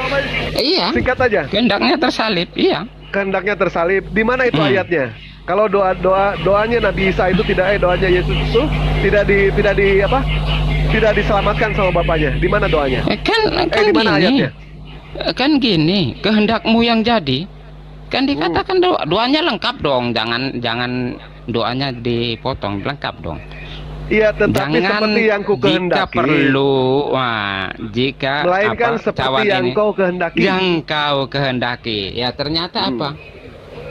iya. Singkat aja. Kehendaknya tersalib, iya. Kehendaknya tersalib. Di mana itu ayatnya? Kalau doanya Nabi Isa itu doanya Yesus itu tidak diselamatkan sama Bapaknya. Di mana doanya? Kan di mana gini, ayatnya? kan gini, kehendakmu yang jadi. Kan dikatakan doanya lengkap dong, jangan doanya dipotong, lengkap dong. Iya, tetapi seperti yang ku kehendaki. Jika perlu, jika melainkan seperti cawan yang ini, kau kehendaki. yang kau kehendaki. Ya ternyata apa?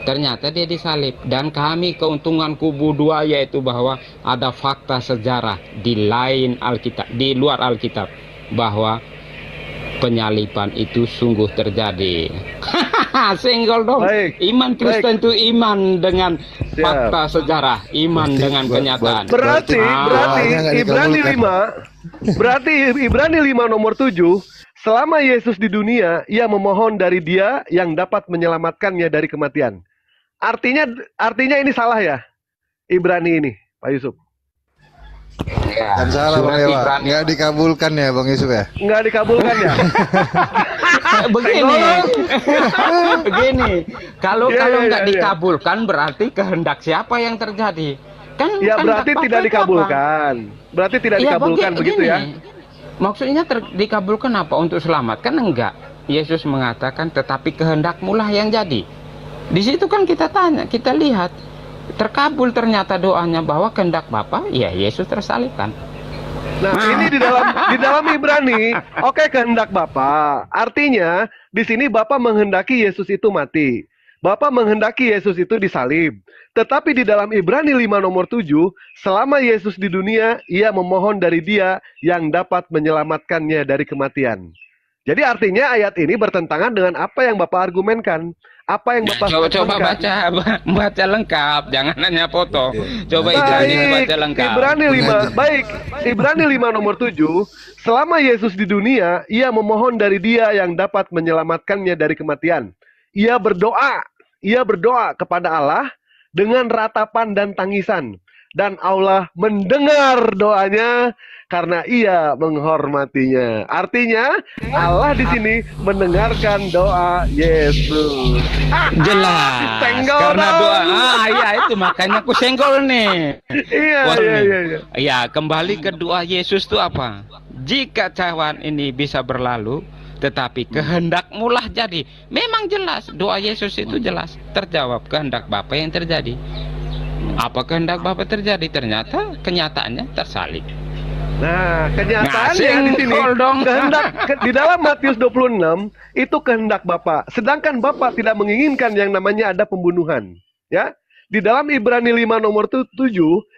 Ternyata dia disalib. Dan kami keuntungan kubu dua yaitu bahwa ada fakta sejarah di lain Alkitab, di luar Alkitab, bahwa penyaliban itu sungguh terjadi. Senggol dong. Baik. Iman Kristen itu iman dengan Siap. fakta sejarah, iman dengan kenyataan. Berarti Doanya nggak Ibrani dikabulkan. 5 Ibrani 5 nomor 7, selama Yesus di dunia, ia memohon dari Dia yang dapat menyelamatkannya dari kematian. Artinya ini salah ya? Ibrani ini, Pak Yusuf. Ya, Kan salah Bang surat Dewa. Ibrani. Nggak dikabulkan ya Bang Yusuf ya? Nggak dikabulkan ya? Begini, begini. Kalau Iya, iya, nggak iya. dikabulkan berarti kehendak siapa yang terjadi? Kan Ya kehendak berarti Bapa tidak itu apa? dikabulkan. Berarti tidak Iya, dikabulkan begitu ya? Maksudnya dikabulkan apa? Untuk selamat? Kan enggak. Yesus mengatakan tetapi kehendakmu lah yang jadi. Di situ kan kita tanya, kita lihat terkabul ternyata doanya bahwa kehendak Bapa, ya Yesus tersalibkan. Nah, ini di dalam Ibrani, oke, kehendak Bapa. Artinya di sini Bapa menghendaki Yesus itu mati. Bapa menghendaki Yesus itu disalib. Tetapi di dalam Ibrani 5 nomor 7, selama Yesus di dunia, ia memohon dari Dia yang dapat menyelamatkannya dari kematian. Jadi artinya ayat ini bertentangan dengan apa yang Bapak argumenkan. Apa yang Bapak Coba statementkan. baca lengkap, jangan hanya foto. Coba Ibrani baca lengkap. Ibrani 5 nomor 7, selama Yesus di dunia, ia memohon dari Dia yang dapat menyelamatkannya dari kematian. Ia berdoa kepada Allah dengan ratapan dan tangisan, dan Allah mendengar doanya karena Ia menghormatinya. Artinya Allah di sini mendengarkan doa Yesus. Jelas. Senggol Karena dong. doa. Iya itu makanya aku senggol nih. Iya, Wah, iya, nih. iya, iya. Ya, kembali ke doa Yesus itu apa? Jika cawan ini bisa berlalu, tetapi kehendakmu lah jadi. Memang jelas, doa Yesus itu jelas. Terjawab kehendak Bapa yang terjadi. Apa kehendak Bapa terjadi? Ternyata kenyataannya tersalib. Nah, kenyataannya Ngasih di sini kol dong. di dalam Matius 26 itu kehendak Bapa. Sedangkan Bapa tidak menginginkan yang namanya ada pembunuhan, ya. Di dalam Ibrani 5 nomor 7,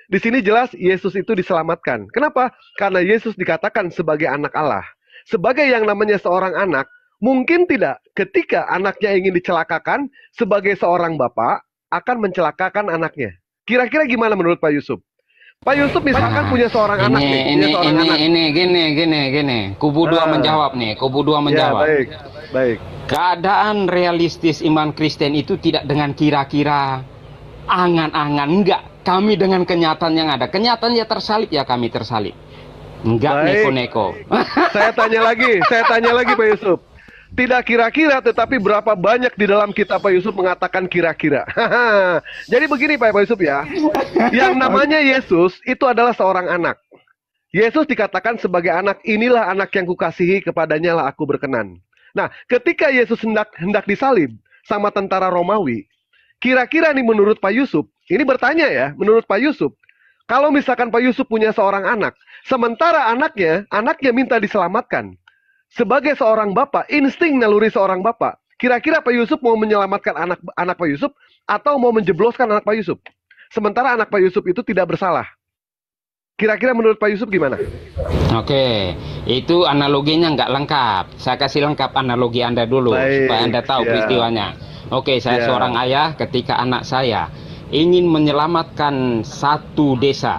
di sini jelas Yesus itu diselamatkan. Kenapa? Karena Yesus dikatakan sebagai anak Allah. Sebagai yang namanya seorang anak, mungkin tidak ketika anaknya ingin dicelakakan, sebagai seorang bapak akan mencelakakan anaknya. Kira-kira gimana menurut Pak Yusuf? Pak Yusuf misalkan punya seorang anak nih, punya seorang anak. Gini. Kubu dua menjawab nih, kubu dua menjawab. Ya, baik. Keadaan realistis iman Kristen itu tidak dengan kira-kira, angan-angan, enggak. Kami dengan kenyataan yang ada. Kenyataannya tersalib, ya kami tersalib. Enggak Baik. neko-neko. Saya tanya lagi Pak Yusuf. Tidak kira-kira, tetapi berapa banyak di dalam kitab Pak Yusuf mengatakan kira-kira. Jadi begini Pak Yusuf ya. Yang namanya Yesus itu adalah seorang anak. Yesus dikatakan sebagai anak, inilah anak yang kukasihi, kepadanya lah aku berkenan. Nah, ketika Yesus hendak disalib sama tentara Romawi, kira-kira nih menurut Pak Yusuf, ini bertanya ya, menurut Pak Yusuf, kalau misalkan Pak Yusuf punya seorang anak, sementara anaknya minta diselamatkan. Sebagai seorang bapak, insting naluri seorang bapak, kira-kira Pak Yusuf mau menyelamatkan anak Pak Yusuf atau mau menjebloskan anak Pak Yusuf? Sementara anak Pak Yusuf itu tidak bersalah. Kira-kira menurut Pak Yusuf gimana? Oke, itu analoginya nggak lengkap. Saya kasih lengkap analogi Anda dulu, Baik, supaya Anda tahu ya. peristiwanya. Oke, saya Ya. seorang ayah, ketika anak saya ingin menyelamatkan satu desa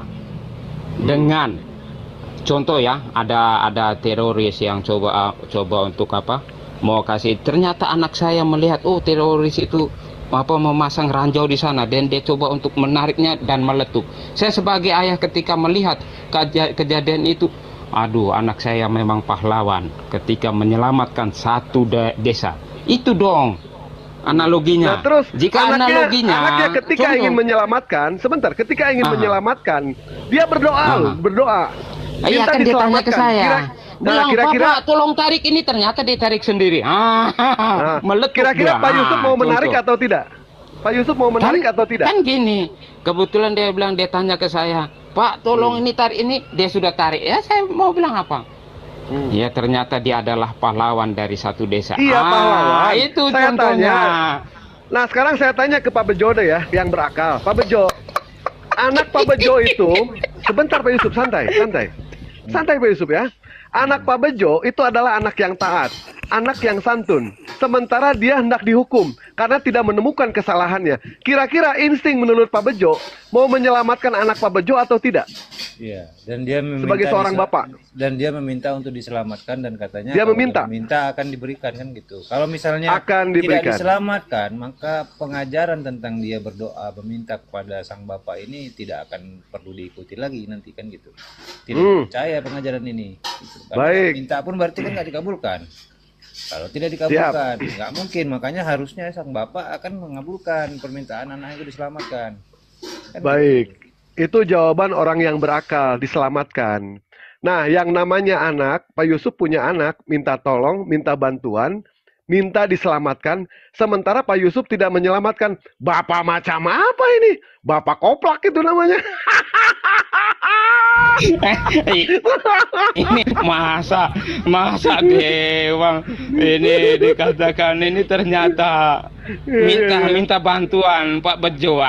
dengan contoh ya, ada teroris yang coba untuk apa? Mau kasih. Ternyata anak saya melihat, oh teroris itu memasang ranjau di sana, dan dia coba untuk menariknya dan meletup. Saya sebagai ayah ketika melihat kejadian itu, aduh, anak saya memang pahlawan ketika menyelamatkan satu desa. Itu dong analoginya. Nah, terus jika anaknya ketika ingin menyelamatkan, ketika ingin menyelamatkan, dia berdoa. Iya kan dia tanya ke saya. Bilang, kira-kira Bapak tolong tarik ini, ternyata dia tarik sendiri. Meletup kira-kira dia. Pak Yusuf mau menarik contoh. atau tidak? Pak Yusuf mau menarik atau tidak? Kan gini, kebetulan dia bilang, dia tanya ke saya, Pak tolong ini tarik ini, dia sudah tarik. Ya saya mau bilang apa? Ya ternyata dia adalah pahlawan dari satu desa. Iya, pahlawan. Itu Saya contohnya. Nah, sekarang saya tanya ke Pak Bejo deh ya, yang berakal. Pak Bejo, anak Pak Bejo itu, sebentar Pak Yusuf, santai Pak Yusuf ya. Anak Pak Bejo itu adalah anak yang taat, anak yang santun. sementara dia hendak dihukum karena tidak menemukan kesalahannya. Kira-kira insting menurut Pak Bejo mau menyelamatkan anak Pak Bejo atau tidak? Iya, dan dia meminta sebagai seorang bapak. Dan dia meminta untuk diselamatkan, dan katanya dia kalau meminta akan diberikan, kan gitu. Kalau misalnya akan tidak diselamatkan, maka pengajaran tentang dia berdoa meminta kepada sang bapak ini tidak akan perlu diikuti lagi nanti, kan gitu. Tidak percaya pengajaran ini. Gitu. Baik. Minta pun berarti kan nggak dikabulkan. Kalau tidak dikabulkan, nggak mungkin. Makanya harusnya sang bapak akan mengabulkan permintaan anak itu diselamatkan. Kan baik. Gitu. Itu jawaban orang yang berakal, diselamatkan. Nah, yang namanya anak, Pak Yusuf punya anak, minta tolong, minta bantuan, minta diselamatkan, sementara Pak Yusuf tidak menyelamatkan. Bapak macam apa ini? Bapak koplak itu namanya. Ini masa Dewang ini dikatakan ini ternyata minta bantuan Pak Bejo.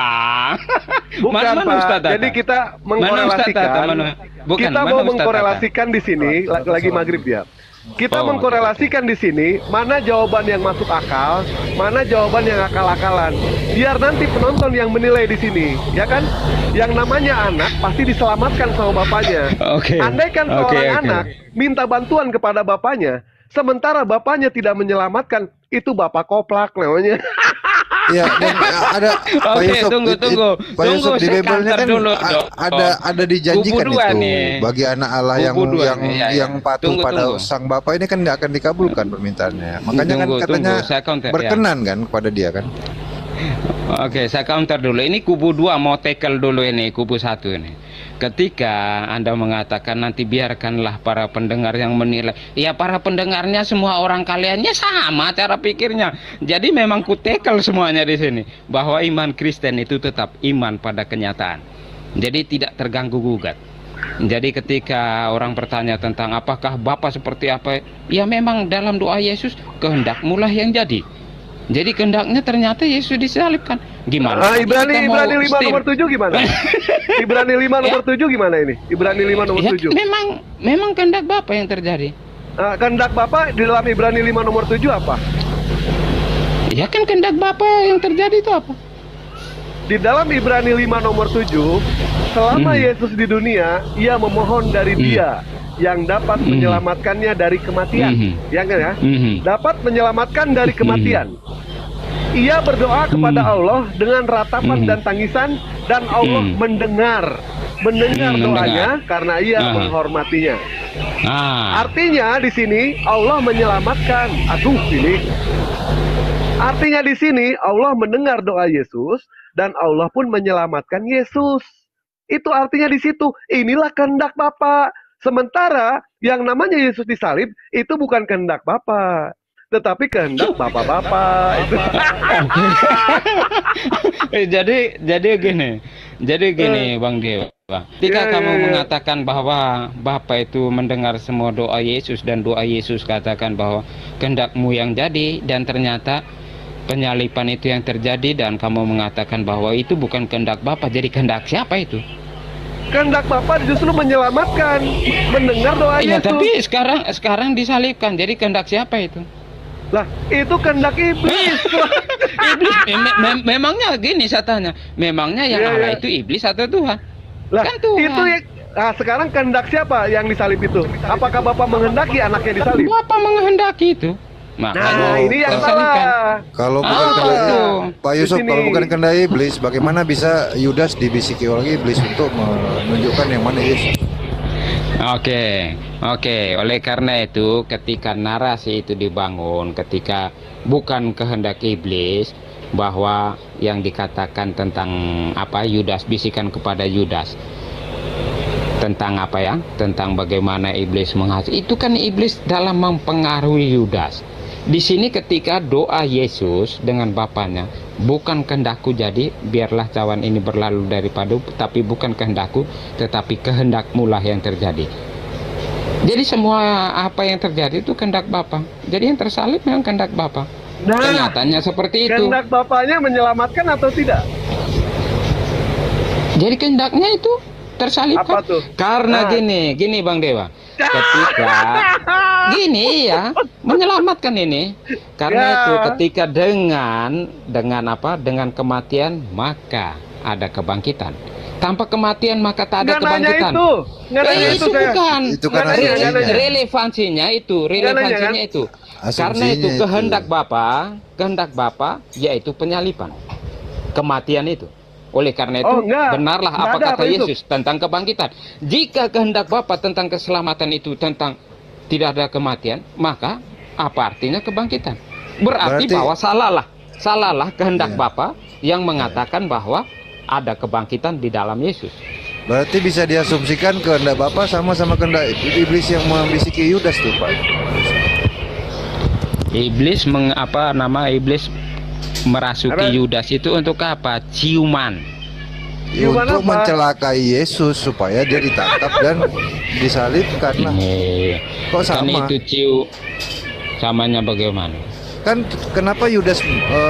Bukan Pak. Jadi kita mengkorelasikan. Kita mau mengkorelasikan di sini lagi maghrib ya. Kita mengkorelasikan di sini mana jawaban yang masuk akal, mana jawaban yang akal-akalan. Biar nanti penonton yang menilai di sini, ya kan? Yang namanya anak pasti diselamatkan sama bapaknya. Andaikan seorang anak minta bantuan kepada bapaknya, sementara bapaknya tidak menyelamatkan, itu bapak koplak namanya. Iya, dan ada Pak Yusuf, Pak Yusuf di Bibelnya kan ada dijanjikan itu nih. Bagi anak Allah yang patuh pada sang Bapa ini kan tidak akan dikabulkan permintaannya. Makanya kan katanya berkenan kan kepada dia kan. Oke, saya counter dulu. Ini kubu 2 mau tackle dulu ini kubu 1 ini. Ketika Anda mengatakan nanti biarkanlah para pendengar yang menilai, ya para pendengarnya semua orang kaliannya sama cara pikirnya. Jadi memang ku tackle semuanya di sini bahwa iman Kristen itu tetap iman pada kenyataan. Jadi tidak terganggu gugat. Jadi ketika orang bertanya tentang apakah Bapa seperti apa, ya memang dalam doa Yesus kehendakmu lah yang jadi. Jadi kehendaknya ternyata Yesus disalibkan. Gimana? Ibrani 5 nomor 7 gimana? Ibrani 5 nomor 7 gimana ini? Ibrani 5 nomor 7. Memang kehendak Bapa yang terjadi. Kehendak Bapa di dalam Ibrani 5 nomor 7 apa? Ya kan kehendak Bapa yang terjadi itu apa? Di dalam Ibrani 5 nomor 7, selama Yesus di dunia, ia memohon dari Dia yang dapat menyelamatkannya dari kematian, ya kan ya? Dapat menyelamatkan dari kematian. Ia berdoa kepada Allah dengan ratapan dan tangisan, dan Allah mendengar doanya karena ia menghormatinya. Artinya di sini Allah menyelamatkan. Artinya di sini Allah mendengar doa Yesus dan Allah pun menyelamatkan Yesus. Itu artinya di situ. Inilah kehendak Bapa. Sementara yang namanya Yesus disalib itu bukan kehendak Bapa, tetapi kehendak Bapak-bapak itu. Jadi gini Bang Dewa. Ketika kamu mengatakan bahwa Bapa itu mendengar semua doa Yesus dan doa Yesus katakan bahwa kehendakmu yang jadi, dan ternyata penyalipan itu yang terjadi, dan kamu mengatakan bahwa itu bukan kehendak Bapa, jadi kehendak siapa itu? Kehendak Bapa justru menyelamatkan, mendengar doa Yesus. Tapi sekarang disalibkan. Jadi kehendak siapa itu? Lah, itu kehendak iblis. Iblis. Memangnya gini saya tanya. Memangnya yang Allah itu iblis atau Tuhan? Lah, kan Tuhan. Itu sekarang kehendak siapa yang disalib itu? Apakah Bapa menghendaki anaknya disalib? Bapa menghendaki itu. Nah, ini yang salah. Kalau bukan Pak Yusuf, kalau bukan kehendak iblis, bagaimana bisa Yudas dibisiki oleh iblis untuk menunjukkan yang mana Yesus? Oke. Oleh karena itu, ketika narasi itu dibangun, ketika bukan kehendak iblis, bahwa yang dikatakan tentang apa Yudas, bisikan kepada Yudas tentang apa ya? Tentang bagaimana iblis menghasut. Itu kan iblis dalam mempengaruhi Yudas. Di sini ketika doa Yesus dengan Bapaknya, bukan kehendakku jadi, biarlah cawan ini berlalu daripada, tapi bukan kehendakku, tetapi kehendakmu lah yang terjadi. Jadi semua apa yang terjadi itu kehendak Bapa. Jadi yang tersalib memang kehendak Bapa. Kenyataannya seperti itu. Kehendak Bapaknya menyelamatkan atau tidak? Jadi kehendaknya itu tersalibkan. Apa tuh? Karena gini Bang Dewa. ketika gini ya, menyelamatkan ini. Karena itu ketika dengan kematian maka ada kebangkitan. Tanpa kematian maka tak ada kebangkitan. Itu bukan. Itu kan Relevansinya itu. Karena itu kehendak Bapa yaitu penyaliban. Kematian itu. Oleh karena itu benarlah apa kata Yesus tentang kebangkitan. Jika kehendak Bapa tentang keselamatan itu tentang tidak ada kematian, maka apa artinya kebangkitan? Berarti bahwa salahlah kehendak Bapa yang mengatakan bahwa ada kebangkitan di dalam Yesus. Berarti bisa diasumsikan kehendak Bapa sama-sama kehendak iblis yang membisiki Yudas tuh, Pak. Iblis merasuki Yudas itu untuk apa? Ciuman. Untuk mencelakai Yesus supaya dia ditangkap dan disalibkan. Kok sama? Kan itu samanya bagaimana? Kan kenapa Yudas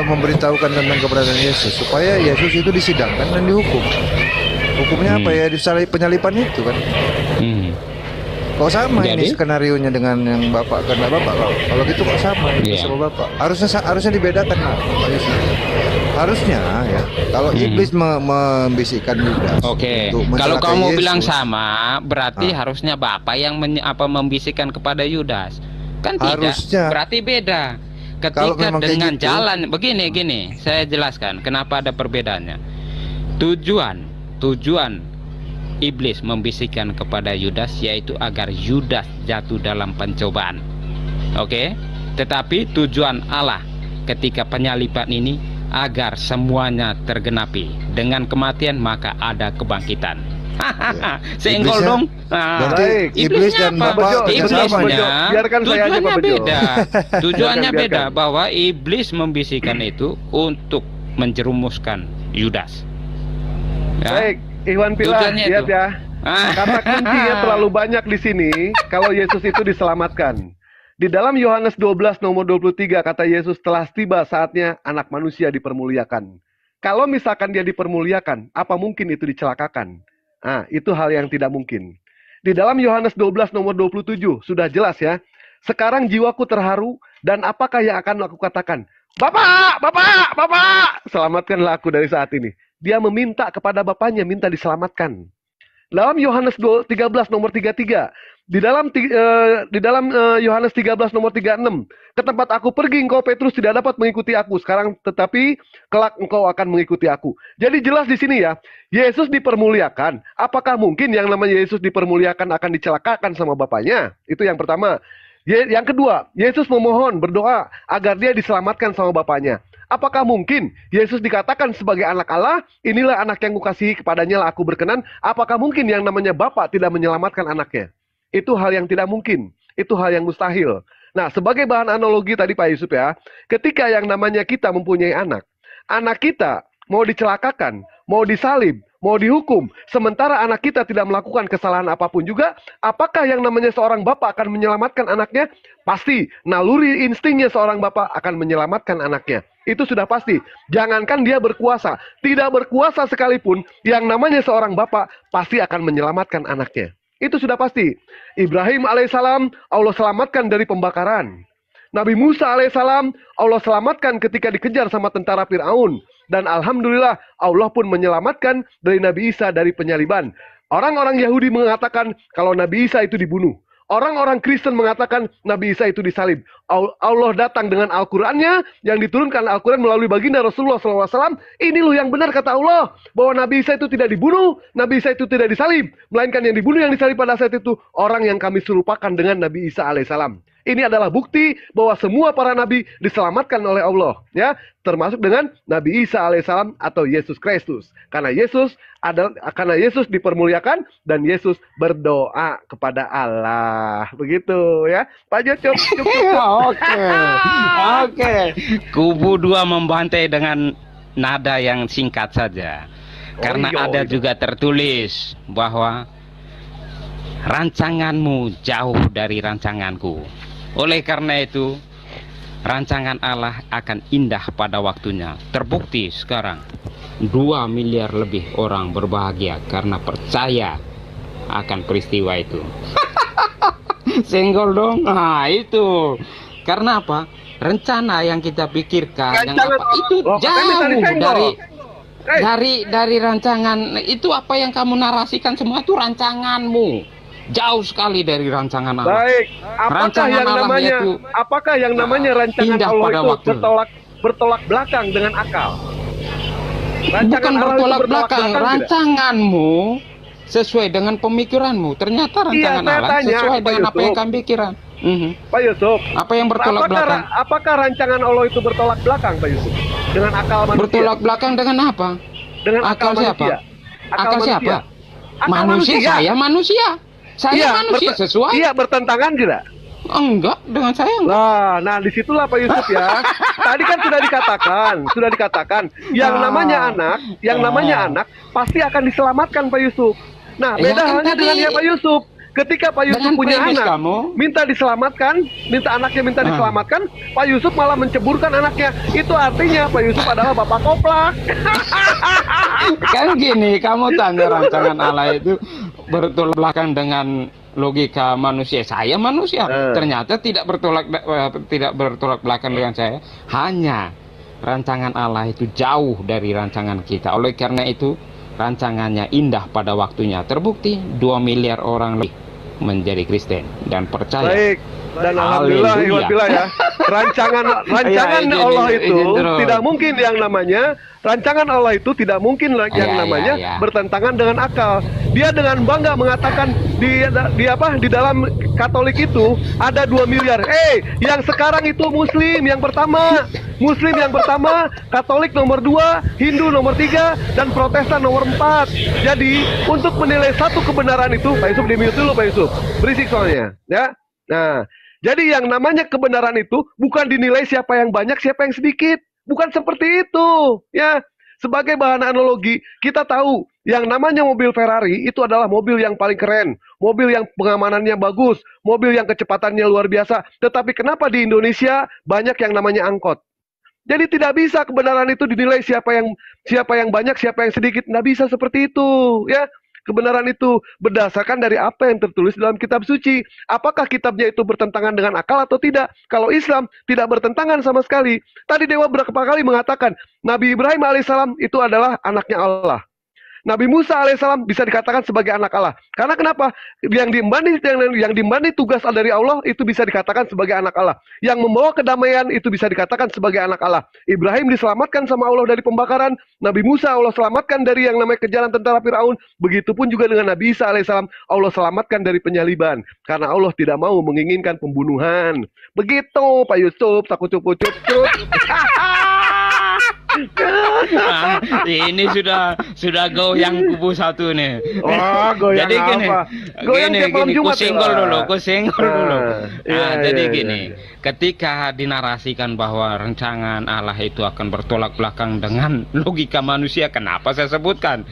memberitahukan tentang keberadaan Yesus? Supaya Yesus itu disidangkan dan dihukum. Hukumnya apa ya? Disalib, penyalipan itu kan. Kok sama ini skenarionya dengan yang Bapak kehendak Bapak? Kalau gitu kok sama ini sama Bapak? Harusnya dibedakan lah. Harusnya ya. Kalau iblis membisikkan Yudas. Oke. Kalau kamu bilang sama, berarti harusnya Bapak yang membisikkan kepada Yudas. Kan tidak. Harusnya. Berarti beda. Ketika dengan jalan begini, saya jelaskan kenapa ada perbedaannya. Tujuan iblis membisikkan kepada Yudas yaitu agar Yudas jatuh dalam pencobaan. Oke? Tetapi tujuan Allah ketika penyaliban ini agar semuanya tergenapi. Dengan kematian maka ada kebangkitan. Senggol dong. Berarti iblis dan Bapak tujuannya beda. Tujuannya beda bahwa iblis membisikkan itu untuk menjerumuskan Yudas. Baik. Iwan Pilar, lihat ya. Kata kuncinya terlalu banyak di sini kalau Yesus itu diselamatkan. Di dalam Yohanes 12 nomor 23 kata Yesus, telah tiba saatnya anak manusia dipermuliakan. Kalau misalkan dia dipermuliakan, apa mungkin itu dicelakakan? Itu hal yang tidak mungkin. Di dalam Yohanes 12 nomor 27 sudah jelas ya. Sekarang jiwaku terharu dan apakah yang akan aku katakan? Bapak, selamatkanlah aku dari saat ini. Dia meminta kepada bapaknya, minta diselamatkan. Dalam Yohanes 13 nomor 33, di dalam Yohanes 13 nomor 36, ke tempat aku pergi engkau Petrus tidak dapat mengikuti aku sekarang, tetapi kelak engkau akan mengikuti aku. Jadi jelas di sini ya, Yesus dipermuliakan. Apakah mungkin yang namanya Yesus dipermuliakan akan dicelakakan sama bapaknya? Itu yang pertama. Yang kedua, Yesus memohon berdoa agar dia diselamatkan sama bapaknya. Apakah mungkin Yesus dikatakan sebagai anak Allah, inilah anak yang kukasihi, kepadanya lah aku berkenan? Apakah mungkin yang namanya Bapa tidak menyelamatkan anaknya? Itu hal yang tidak mungkin. Itu hal yang mustahil. Nah, sebagai bahan analogi tadi Pak Yusuf ya, ketika yang namanya kita mempunyai anak kita mau dicelakakan, mau disalib, mau dihukum, sementara anak kita tidak melakukan kesalahan apapun juga, apakah yang namanya seorang bapak akan menyelamatkan anaknya? Pasti, naluri instingnya seorang bapak akan menyelamatkan anaknya. Itu sudah pasti. Jangankan dia berkuasa, tidak berkuasa sekalipun, yang namanya seorang bapak pasti akan menyelamatkan anaknya. Itu sudah pasti. Ibrahim alaihissalam Allah selamatkan dari pembakaran. Nabi Musa alaihissalam Allah selamatkan ketika dikejar sama tentara Fir'aun. Dan alhamdulillah Allah pun menyelamatkan dari Nabi Isa dari penyaliban. Orang-orang Yahudi mengatakan kalau Nabi Isa itu dibunuh. Orang-orang Kristen mengatakan Nabi Isa itu disalib. Allah datang dengan Al-Qur'annya yang diturunkan Al-Quran melalui baginda Rasulullah SAW. Ini loh yang benar kata Allah. Bahwa Nabi Isa itu tidak dibunuh. Nabi Isa itu tidak disalib. Melainkan yang dibunuh, yang disalib pada saat itu orang yang kami serupakan dengan Nabi Isa alaihissalam. Ini adalah bukti bahwa semua para nabi diselamatkan oleh Allah, ya, termasuk dengan Nabi Isa alaihissalam atau Yesus Kristus. Karena Yesus dipermuliakan dan Yesus berdoa kepada Allah. Begitu ya. Pak Jo, cukup. Oke. Kubu 2 membantai dengan nada yang singkat saja. Karena ada juga tertulis bahwa rancanganmu jauh dari rancanganku. Oleh karena itu, rancangan Allah akan indah pada waktunya. Terbukti sekarang 2 miliar lebih orang berbahagia karena percaya akan peristiwa itu. Senggol dong. Nah, itu. Karena apa? Rencana yang kita pikirkan yang apa itu jauh dari rancangan itu. Apa yang kamu narasikan semua itu rancanganmu. Jauh sekali dari rancangan Allah. Baik, apakah yang namanya rancangan Allah itu bertolak belakang dengan akal? Bukan bertolak belakang, rancanganmu sesuai dengan pemikiranmu. Ternyata rancangan Allah sesuai dengan apa yang kamu pikiran. Pak Yusuf, apa yang bertolak belakang? Apakah rancangan Allah itu bertolak belakang, Pak Yusuf? Dengan akal manusia? Bertolak belakang dengan apa? Dengan akal siapa? manusia. Akal siapa? Manusia. Saya manusia. Saya manusia sesuai. Iya, bertentangan tidak? Enggak, dengan saya enggak. Nah disitulah Pak Yusuf ya. Tadi kan sudah dikatakan, yang namanya anak pasti akan diselamatkan Pak Yusuf. Nah, beda halnya dengan Pak Yusuf. Ketika Pak Yusuf punya anak, minta diselamatkan, anaknya minta diselamatkan, Pak Yusuf malah menceburkan anaknya. Itu artinya Pak Yusuf adalah bapak koplak. Kan gini, kamu tanya rancangan Allah itu bertolak belakang dengan logika manusia. Saya manusia, ternyata tidak bertolak belakang dengan saya. Hanya rancangan Allah itu jauh dari rancangan kita. Oleh karena itu rancangannya indah pada waktunya. Terbukti 2 miliar orang lebih menjadi Kristen dan percaya. Baik, dan alhamdulillah ya. Rancangan Allah itu tidak mungkin yang namanya rancangan Allah itu tidak mungkin yang namanya bertentangan dengan akal. Dia dengan bangga mengatakan di dalam Katolik itu ada 2 miliar. Yang sekarang itu Muslim yang pertama, Katolik nomor 2, Hindu nomor 3, dan Protestan nomor 4. Jadi untuk menilai satu kebenaran itu, Pak Yusuf di-mute dulu Pak Yusuf, berisik soalnya, ya. Nah, jadi yang namanya kebenaran itu bukan dinilai siapa yang banyak, siapa yang sedikit. Bukan seperti itu, ya. Sebagai bahan analogi, kita tahu yang namanya mobil Ferrari itu adalah mobil yang paling keren, mobil yang pengamanannya bagus, mobil yang kecepatannya luar biasa. Tetapi kenapa di Indonesia banyak yang namanya angkot? Jadi tidak bisa kebenaran itu dinilai siapa yang banyak, siapa yang sedikit. Tidak bisa seperti itu, ya. Kebenaran itu berdasarkan dari apa yang tertulis dalam kitab suci. Apakah kitabnya itu bertentangan dengan akal atau tidak? Kalau Islam tidak bertentangan sama sekali. Tadi Dewa berapa kali mengatakan Nabi Ibrahim alaihissalam itu adalah anaknya Allah. Nabi Musa alaihissalam bisa dikatakan sebagai anak Allah. Karena kenapa? Yang diemban tugas dari Allah itu bisa dikatakan sebagai anak Allah. Yang membawa kedamaian itu bisa dikatakan sebagai anak Allah. Ibrahim diselamatkan sama Allah dari pembakaran. Nabi Musa Allah selamatkan dari yang namanya kejaran tentara Firaun. Begitupun juga dengan Nabi Isa alaihissalam, Allah selamatkan dari penyaliban. Karena Allah tidak mau menginginkan pembunuhan. Begitu Pak Yusuf, takut cup-cup. Ini sudah goyang kubu satu nih. Goyang jadi gini, apa? ku senggol dulu. Jadi gini, ketika dinarasikan bahwa rancangan Allah itu akan bertolak belakang dengan logika manusia, kenapa saya sebutkan?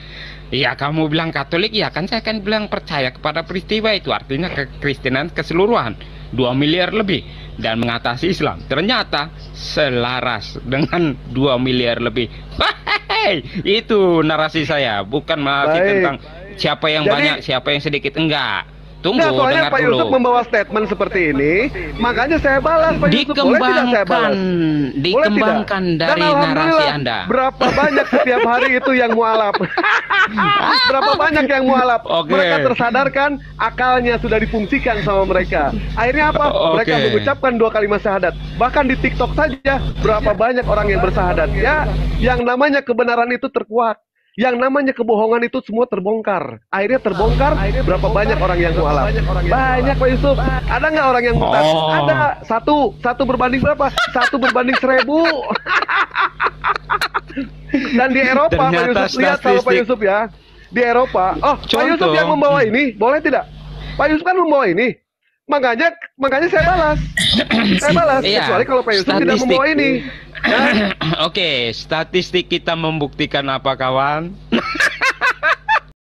Ya kamu bilang Katolik, ya kan saya akan bilang percaya kepada peristiwa itu, artinya kekristenan keseluruhan 2 miliar lebih dan mengatasi Islam. Ternyata selaras dengan 2 miliar lebih. Itu narasi saya, bukan narasi tentang siapa yang banyak, siapa yang sedikit. Enggak. Tunggu, soalnya Pak Yusuf membawa statement seperti ini, makanya saya balas Pak Yusuf. Boleh tidak saya balas? Dikembangkan dari narasi Anda. Berapa banyak setiap hari itu yang mualaf? Berapa banyak yang mualaf? Mereka tersadarkan akalnya sudah difungsikan sama mereka. Akhirnya apa? Mereka mengucapkan 2 kalimat syahadat. Bahkan di TikTok saja berapa banyak orang yang bersahadat. Ya, yang namanya kebenaran itu terkuat. Yang namanya kebohongan itu semua terbongkar. Akhirnya terbongkar, berapa banyak orang yang mualaf? Banyak Pak Yusuf. Ada nggak orang yang murtad? Ada. Satu berbanding berapa? 1 berbanding 1000. Dan di Eropa Pak Yusuf, lihat kalau Pak Yusuf ya, di Eropa. Pak Yusuf yang membawa ini, boleh tidak? Pak Yusuf kan membawa ini. Makanya saya balas. Kecuali kalau Pak Yusuf tidak membawa ini. Oke, statistik kita membuktikan apa kawan?